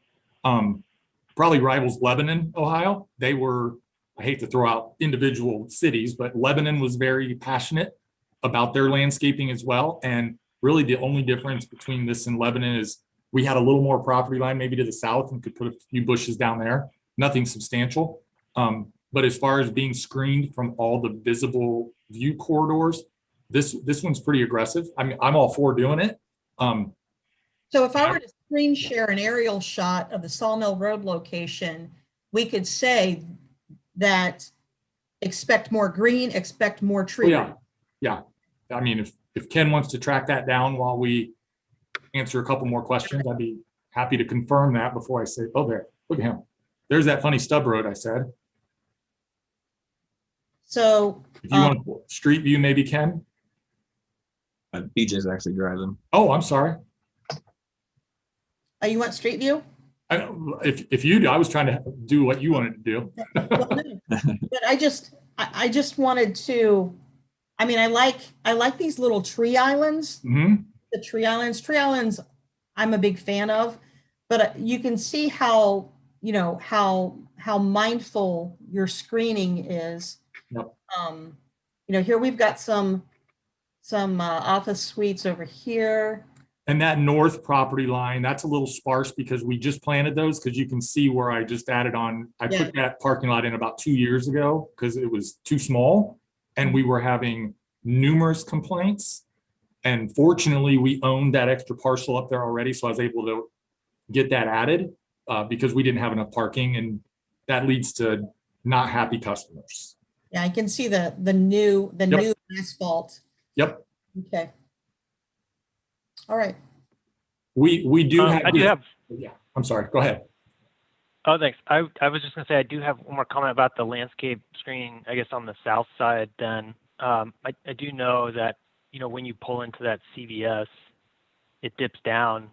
Probably rivals Lebanon, Ohio. They were, I hate to throw out individual cities, but Lebanon was very passionate about their landscaping as well. And really the only difference between this and Lebanon is we had a little more property line maybe to the south and could put a few bushes down there, nothing substantial. But as far as being screened from all the visible view corridors, this one's pretty aggressive. I mean, I'm all for doing it. So if I were to screen share an aerial shot of the Sawmill Road location, we could say that expect more green, expect more tree. Yeah, yeah. I mean, if Ken wants to track that down while we answer a couple more questions, I'd be happy to confirm that before I say, oh, there, look at him. There's that funny stub road I said. So if you want street view, maybe Ken. BJ's actually driving. Oh, I'm sorry. You want street view? If you do, I was trying to do what you wanted to do. Well, no, but I just wanted to. I mean, I like these little tree islands. Mm-hmm. The tree islands. I'm a big fan of, but you can see how how mindful your screening is. Yep. Here we've got some office suites over here. And that north property line, that's a little sparse because we just planted those, because you can see where I just added on. I put that parking lot in about 2 years ago because it was too small and we were having numerous complaints. And fortunately, we owned that extra parcel up there already. So I was able to get that added because we didn't have enough parking, and that leads to not happy customers. Yeah, I can see the new asphalt. Yep. Okay. All right. We do have. I do have. Yeah, I'm sorry. Go ahead. Oh, thanks. I was just gonna say I do have one more comment about the landscape screening. I guess on the south side. Then I do know that when you pull into that CVS, it dips down.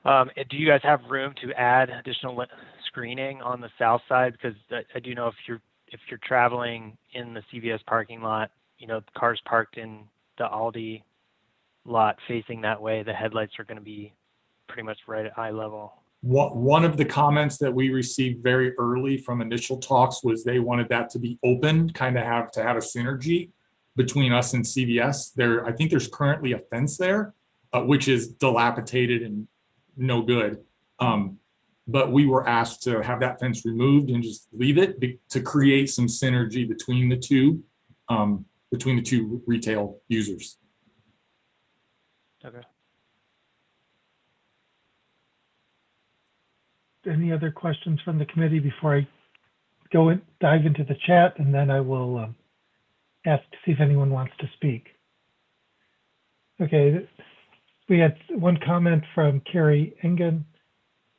Do you guys have room to add additional screening on the south side? Because I do know if you're traveling in the CVS parking lot, the cars parked in the Aldi lot facing that way, the headlights are going to be pretty much right at eye level. One of the comments that we received very early from initial talks was they wanted that to be open, kind of have a synergy between us and CVS. I think there's currently a fence there, which is dilapidated and no good. But we were asked to have that fence removed and just leave it to create some synergy between the two retail users. Okay. Any other questions from the committee before I dive into the chat, and then I will ask to see if anyone wants to speak. Okay, we had one comment from Carrie Engen.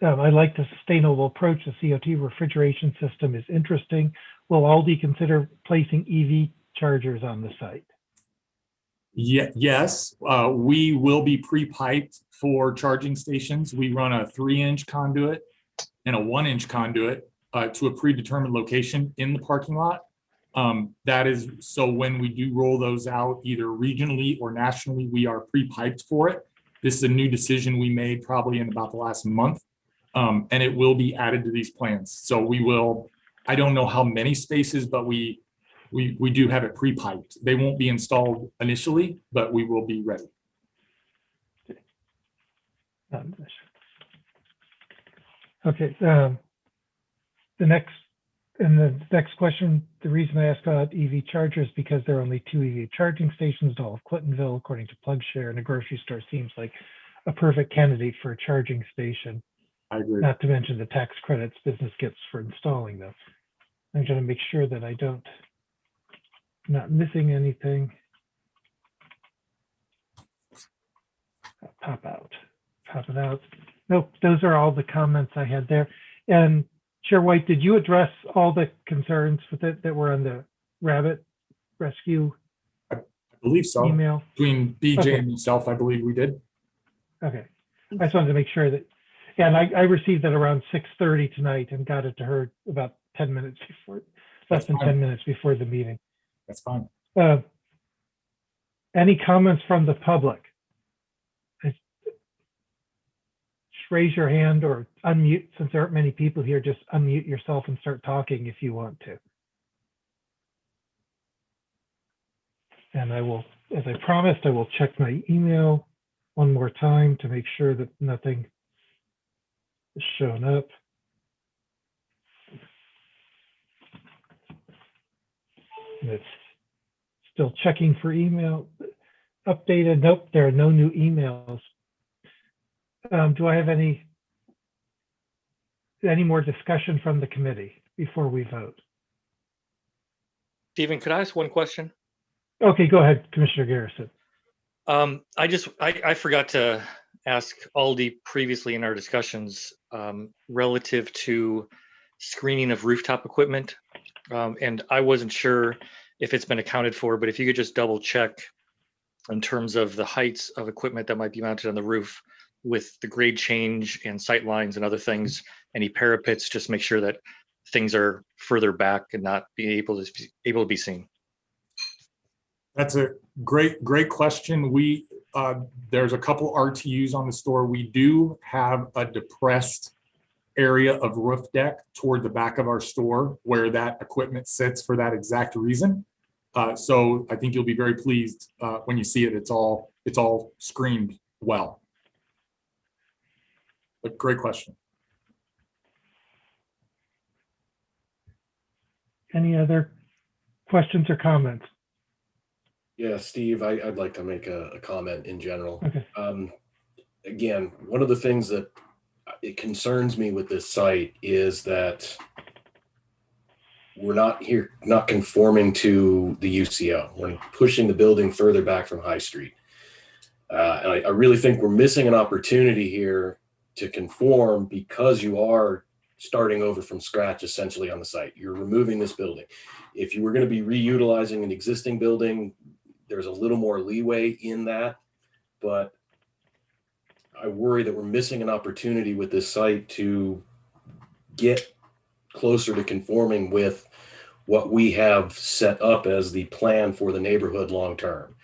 I like the sustainable approach. The COT refrigeration system is interesting. Will Aldi consider placing EV chargers on the site? Yes, we will be pre-piped for charging stations. We run a 3-inch conduit and a 1-inch conduit to a predetermined location in the parking lot. That is so when we do roll those out, either regionally or nationally, we are pre-piped for it. This is a new decision we made probably in about the last month, and it will be added to these plans. So we will, I don't know how many spaces, but we do have it pre-piped. They won't be installed initially, but we will be ready. Okay, the next question, the reason I asked about EV chargers because there are only 2 EV charging stations in all of Clintonville, according to PlugShare, and a grocery store seems like a perfect candidate for a charging station. I agree. Not to mention the tax credits business gets for installing them. I'm going to make sure that I'm not missing anything. Pop it out. Nope, those are all the comments I had there. And Chair White, did you address all the concerns with it that were on the Rabbit rescue I believe so. email? Between BJ Okay. and myself, I believe we did. Okay. I just wanted to make sure that, yeah, and I received it around 6:30 tonight and got it to her about 10 minutes before, less That's than fine. 10 minutes before the meeting. That's fine. Any comments from the public? Just raise your hand or unmute, since there aren't many people here, just unmute yourself and start talking if you want to. And I will, as I promised, I will check my email one more time to make sure that nothing has shown up. And it's still checking for email. Updated, nope, there are no new emails. Do I have any more discussion from the committee before we vote? Stephen, could I ask one question? Okay, go ahead, Commissioner Garrison. I forgot to ask Aldi previously in our discussions relative to screening of rooftop equipment. And I wasn't sure if it's been accounted for, but if you could just double check in terms of the heights of equipment that might be mounted on the roof with the grade change and sight lines and other things, any parapets, just make sure that things are further back and not be able to be seen. That's a great question. There's a couple RTUs on the store. We do have a depressed area of roof deck toward the back of our store where that equipment sits for that exact reason. So I think you'll be very pleased when you see it. It's all screened well. But great question. Any other questions or comments? Yeah, Steve, I'd like to make a comment in general. Okay. Again, one of the things that it concerns me with this site is that we're not conforming to the UCO. We're pushing the building further back from High Street. And I really think we're missing an opportunity here to conform because you are starting over from scratch essentially on the site. You're removing this building. If you were going to be reutilizing an existing building, there's a little more leeway in that, but I worry that we're missing an opportunity with this site to get closer to conforming with what we have set up as the plan for the neighborhood long term.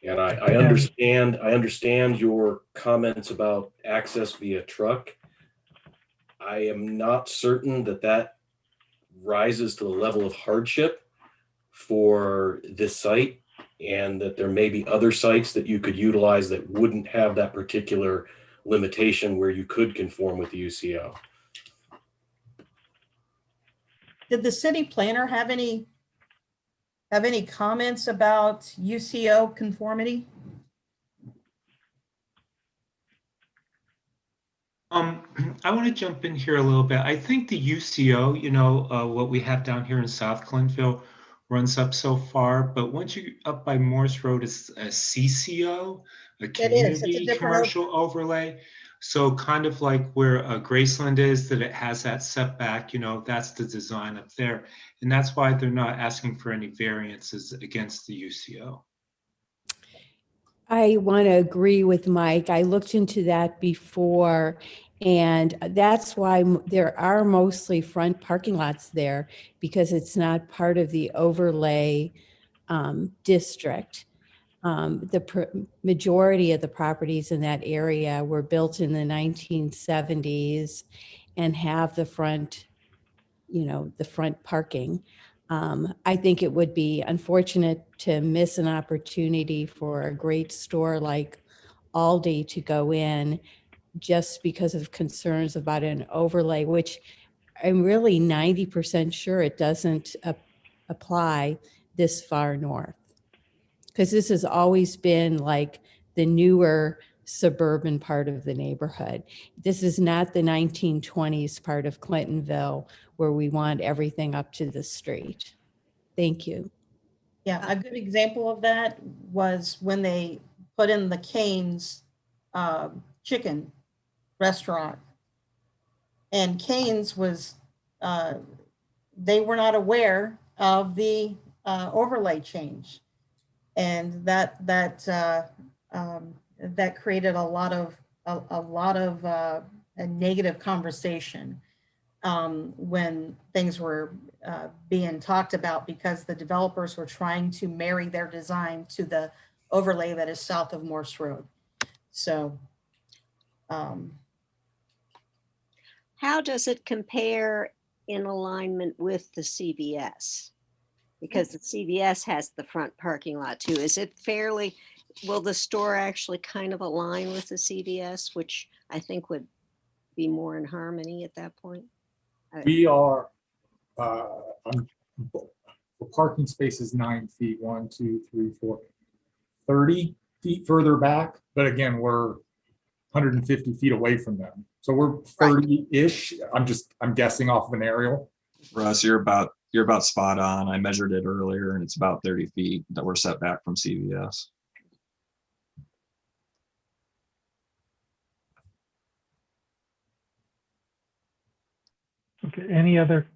And I understand your comments about access via truck. I am not certain that rises to the level of hardship for this site, and that there may be other sites that you could utilize that wouldn't have that particular limitation where you could conform with the UCO. Did the city planner have any comments about UCO conformity? I want to jump in here a little bit. I think the UCO, what we have down here in South Clintonville runs up so far, but once you up by Morse Road, it's a CCO, a community commercial overlay. So kind of like where Graceland is, that it has that setback, that's the design up there. And that's why they're not asking for any variances against the UCO. I want to agree with Mike. I looked into that before, and that's why there are mostly front parking lots there, because it's not part of the overlay district. The majority of the properties in that area were built in the 1970s and have the front, the front parking. I think it would be unfortunate to miss an opportunity for a great store like Aldi to go in just because of concerns about an overlay, which I'm really 90% sure it doesn't apply this far north. Because this has always been like the newer suburban part of the neighborhood. This is not the 1920s part of Clintonville where we want everything up to the street. Thank you. Yeah, a good example of that was when they put in the Cane's chicken restaurant. And Keynes was, they were not aware of the overlay change. And that created a lot of a negative conversation when things were being talked about, because the developers were trying to marry their design to the overlay that is south of Morse Road. So how does it compare in alignment with the CVS? Because the CVS has the front parking lot too. Is it fairly, will the store actually kind of align with the CVS, which I think would be more in harmony at that point? We are, the parking space is 9 feet, 1, 2, 3, 4, 30 feet further back. But again, we're 150 feet away from them. So we're 30-ish. I'm guessing off of an aerial. Russ, you're about spot on. I measured it earlier and it's about 30 feet that we're set back from CVS. Okay, any other,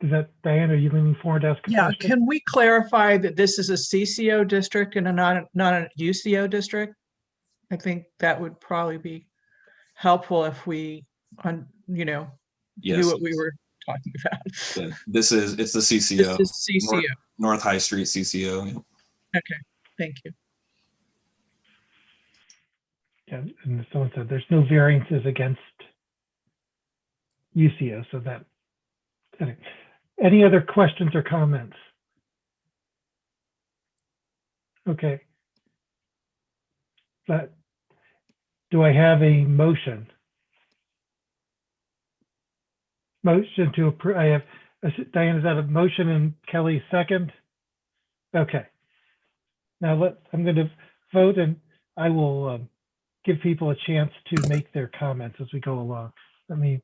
is that, Diane, are you leaning forward to ask a Yeah, question? can we clarify that this is a CCO district and not a UCO district? I think that would probably be helpful if we, knew Yes. what we were talking about. Yeah, it's the CCO. This is CCO. North High Street CCO. Okay, thank you. Yeah, and someone said there's no variances against UCO, so that. Any other questions or comments? Okay. But do I have a motion? Motion to approve. I have, Diane, is that a motion and Kelly second? Okay. Now I'm going to vote, and I will give people a chance to make their comments as we go along. Let me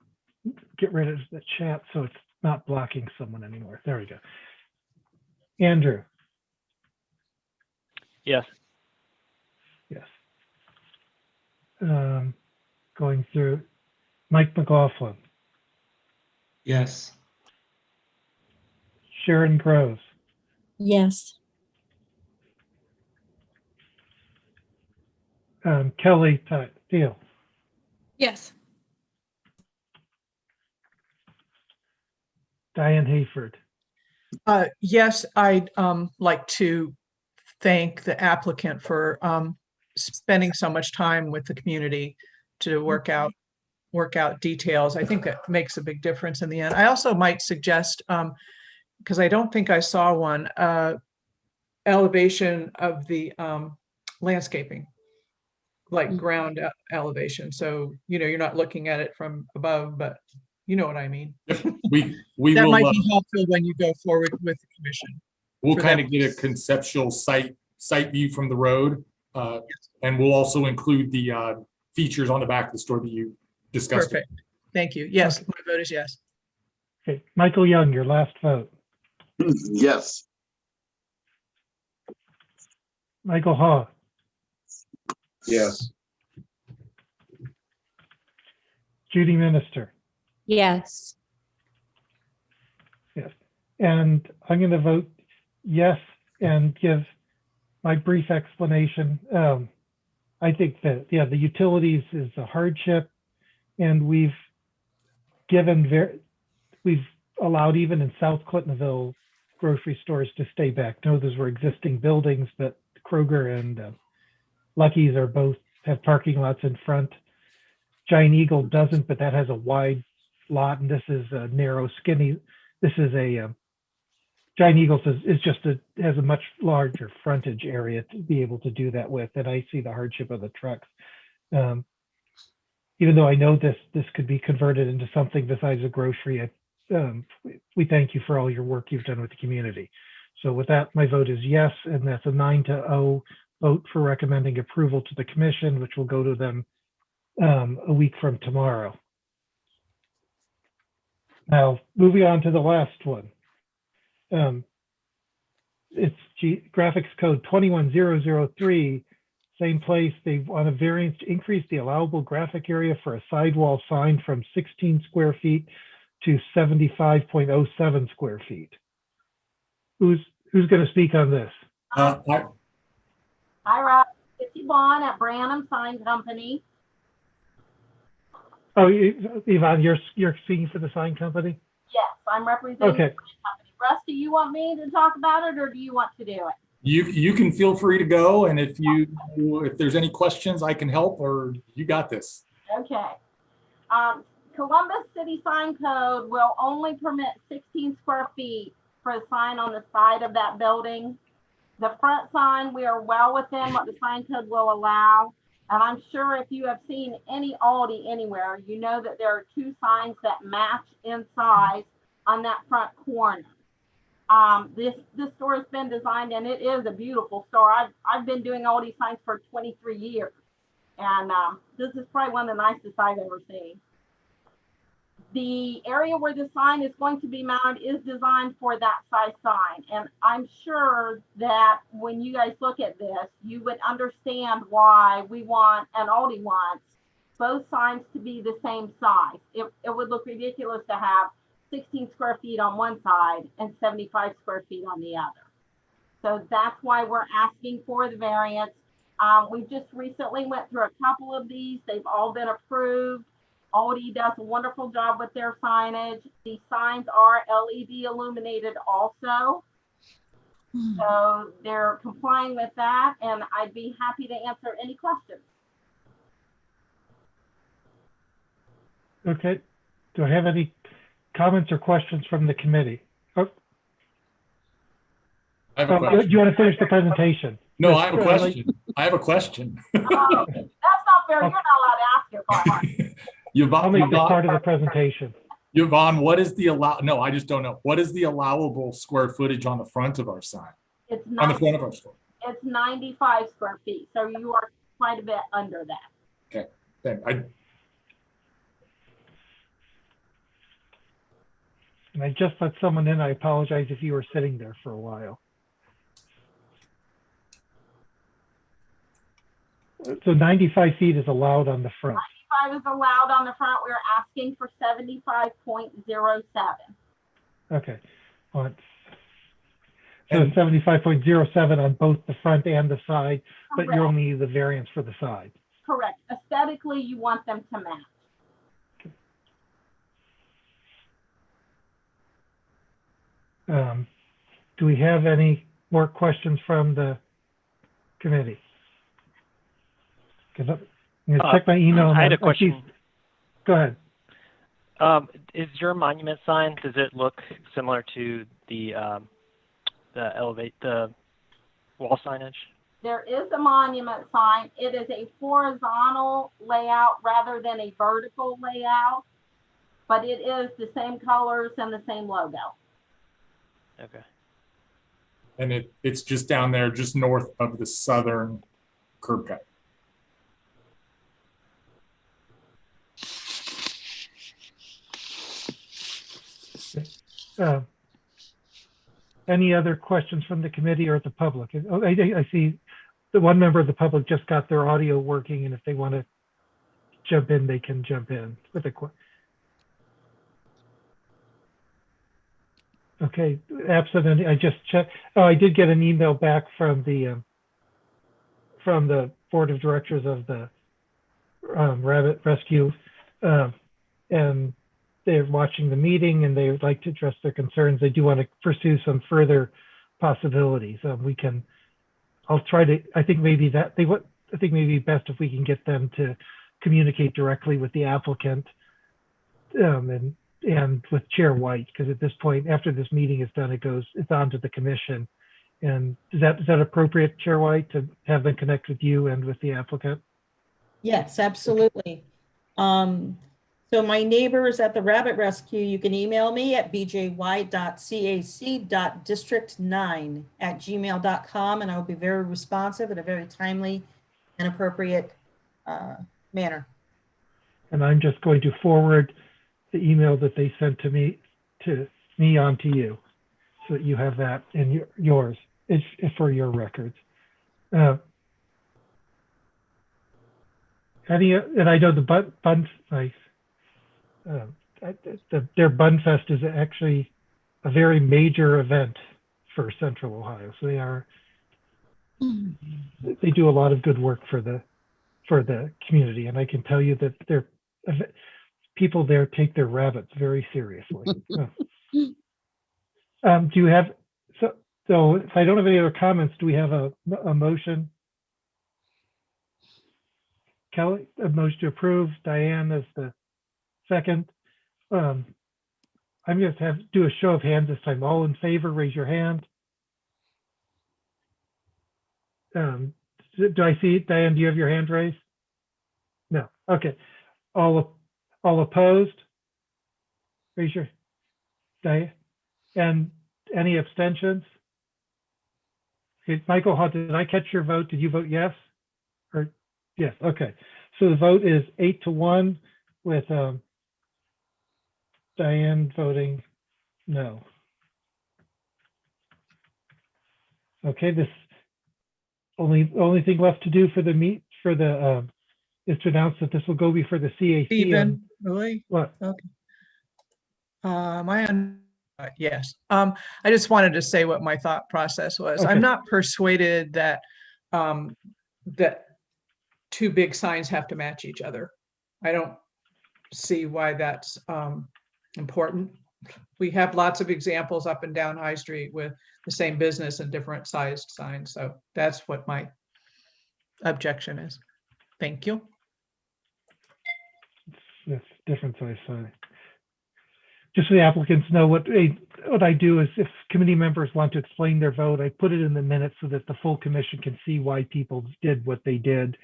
get rid of the chat so it's not blocking someone anymore. There we go. Andrew. Yes. Yes. Going through Mike McLaughlin. Yes. Sharon Groves. Yes. Kelly Deal. Yes. Diane Hayford. Yes, I'd like to thank the applicant for spending so much time with the community to work out details. I think that makes a big difference in the end. I also might suggest, because I don't think I saw one, elevation of the landscaping, like ground elevation. So, you're not looking at it from above, but you know what I mean. We That will, might be helpful when you go forward with the commission. we'll kind of get a conceptual site view from the road. And we'll also include the features on the back of the store that you discussed. Perfect. Thank you. Yes, okay. My vote is yes. Okay, Michael Young, your last vote. Yes. Michael Haw. Yes. Judy Minister. Yes. Yes. And I'm going to vote yes and give my brief explanation. I think that, yeah, the utilities is a hardship, and we've allowed even in South Clintonville grocery stores to stay back. No, those were existing buildings, but Kroger and Lucky's are both have parking lots in front. Giant Eagle doesn't, but that has a wide lot, and this is a narrow, skinny. This is a Giant Eagles has a much larger frontage area to be able to do that with, and I see the hardship of the trucks. Even though I know this could be converted into something besides a grocery, we thank you for all your work you've done with the community. So with that, my vote is yes, and that's a 9-0 vote for recommending approval to the commission, which will go to them a week from tomorrow. Now, moving on to the last one. It's graphics code 21003/20 same place. They want a variance to increase the allowable graphic area for a sidewall sign from 16 square feet to 75.07 square feet. Who's going to speak on this? I, Hi, Rob. It's Yvonne at Branham Sign Company. Oh, Yvonne, you're speaking for the sign company? Yes, I'm representing Okay. the sign company. Russ, do you want me to talk about it or do you want to do it? you can feel free to go, and if there's any questions, I can help, or you got this. Okay. Columbus City Sign Code will only permit 16 square feet for a sign on the side of that building. The front sign, we are well within what the sign code will allow. And I'm sure if you have seen any Aldi anywhere, you know that there are two signs that match in size on that front corner. This store has been designed and it is a beautiful store. I've been doing Aldi signs for 23 years. And this is probably one of the nicest I've ever seen. The area where the sign is going to be mounted is designed for that size sign. And I'm sure that when you guys look at this, you would understand why we want, and Aldi wants, both signs to be the same size. It would look ridiculous to have 16 square feet on one side and 75 square feet on the other. So that's why we're asking for the variance. We just recently went through a couple of these. They've all been approved. Aldi does a wonderful job with their signage. The signs are LED illuminated also. So they're complying with that, and I'd be happy to answer any questions. Okay. Do I have any comments or questions from the committee? Oh. I have a question. Do you want to finish the presentation? No, I have a question. I have a question. That's not fair. You're not allowed to ask your question. I'll make this part of the presentation. Yvonne, what is the no, I just don't know. What is the allowable square footage on the front of our sign? It's on the front of our store. It's 95 square feet. So you are quite a bit under that. Okay. And I just let someone in. I apologize if you were sitting there for a while. So 95 feet is allowed on the front. 95 is allowed on the front. We're asking for 75.07. Okay. So 75.07 on both the front and the side, but you only need the variance for the side. Correct. Aesthetically, you want them to match. Do we have any more questions from the committee? I'm going to check my email. I had a question. Go ahead. Is your monument sign, does it look similar to the wall signage? There is a monument sign. It is a horizontal layout rather than a vertical layout, but it is the same colors and the same logo. Okay. And it's just down there, just north of the southern curb cut. Any other questions from the committee or the public? Oh, I see the one member of the public just got their audio working, and if they want to jump in, they can jump in with a question. Okay, absolutely. I just checked. Oh, I did get an email back from the board of directors of the Rabbit Rescue, and they're watching the meeting and they would like to address their concerns. They do want to pursue some further possibilities. I'll try to. I think maybe best if we can get them to communicate directly with the applicant, and with Chair White, because at this point, after this meeting is done, it's on to the commission. And is that appropriate, Chair White, to have them connect with you and with the applicant? Yes, absolutely. So my neighbors at the Rabbit Rescue, you can email me at bjy.cac.district9@gmail.com, and I will be very responsive in a very timely and appropriate manner. And I'm just going to forward the email that they sent to me on to you, so that you have that in yours. It's for your records. And I know the Bun, their Bun Fest is actually a very major event for Central Ohio. So they do a lot of good work for the community. And I can tell you that people there take their rabbits very seriously. Do you have, so if I don't have any other comments, do we have a motion? Kelly, a motion to approve, Diane as the second. I'm going to do a show of hands this time. All in favor, raise your hand. Do I see it? Diane, do you have your hand raised? No. Okay. All opposed? Raise your, Diane. And any abstentions? Okay, Michael, did I catch your vote? Did you vote yes? Or yes, okay. So the vote is 8-1 with Diane voting no. Okay, this only thing left to do for the is to announce that this will go before the CAC. Stephen, really? What? Okay. Yes. I just wanted to say what my thought process was. Okay. I'm not persuaded that that two big signs have to match each other. I don't see why that's important. We have lots of examples up and down High Street with the same business and different sized signs. So that's what my objection is. Thank you. That's different size sign. Just so the applicants know what I do is if committee members want to explain their vote, I put it in the minutes so that the full commission can see why people did what they did.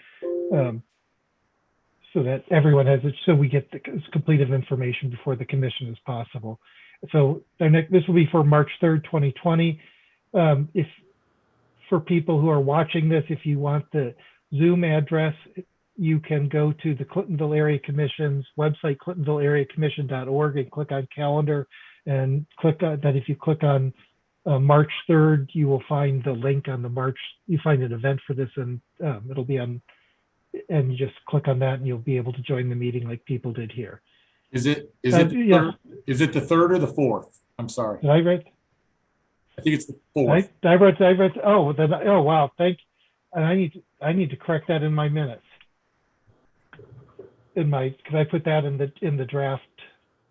So that everyone has it, so we get as complete of information before the commission as possible. So this will be for March 3rd, 2020. If for people who are watching this, if you want the Zoom address, you can go to the Clintonville Area Commission's website, clintonvilleareacommission.org, and click on calendar and click on that. If you click on March 3rd, you will find the link on you find an event for this, and it'll be on, and you just click on that and you'll be able to join the meeting like people did here. Is it yes. is it the 3rd or the 4th? I'm sorry. Did I write? I think it's the 4th. I wrote. Oh wow, and I need to correct that in my minutes. Because I put that in the draft.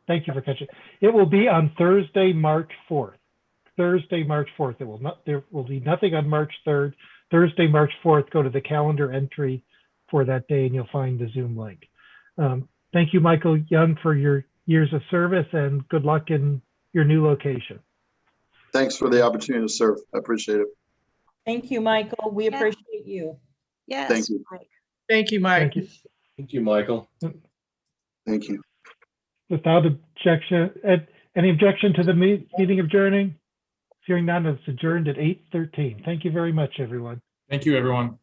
Thank you for catching. It will be on Thursday, March 4th. Thursday, March 4th. There will be nothing on March 3rd. Thursday, March 4th. Go to the calendar entry for that day, and you'll find the Zoom link. Thank you, Michael Young, for your years of service, and good luck in your new location. Thanks for the opportunity to serve. I appreciate it. Thank you, Michael. We appreciate you. Yes. Thank you. Mike. Thank you, Mike. Thank you. Thank you, Michael. Thank you. Without objection, any objection to the meeting adjourning? Hearing none, it's adjourned at 8:13. Thank you very much, everyone. Thank you, everyone.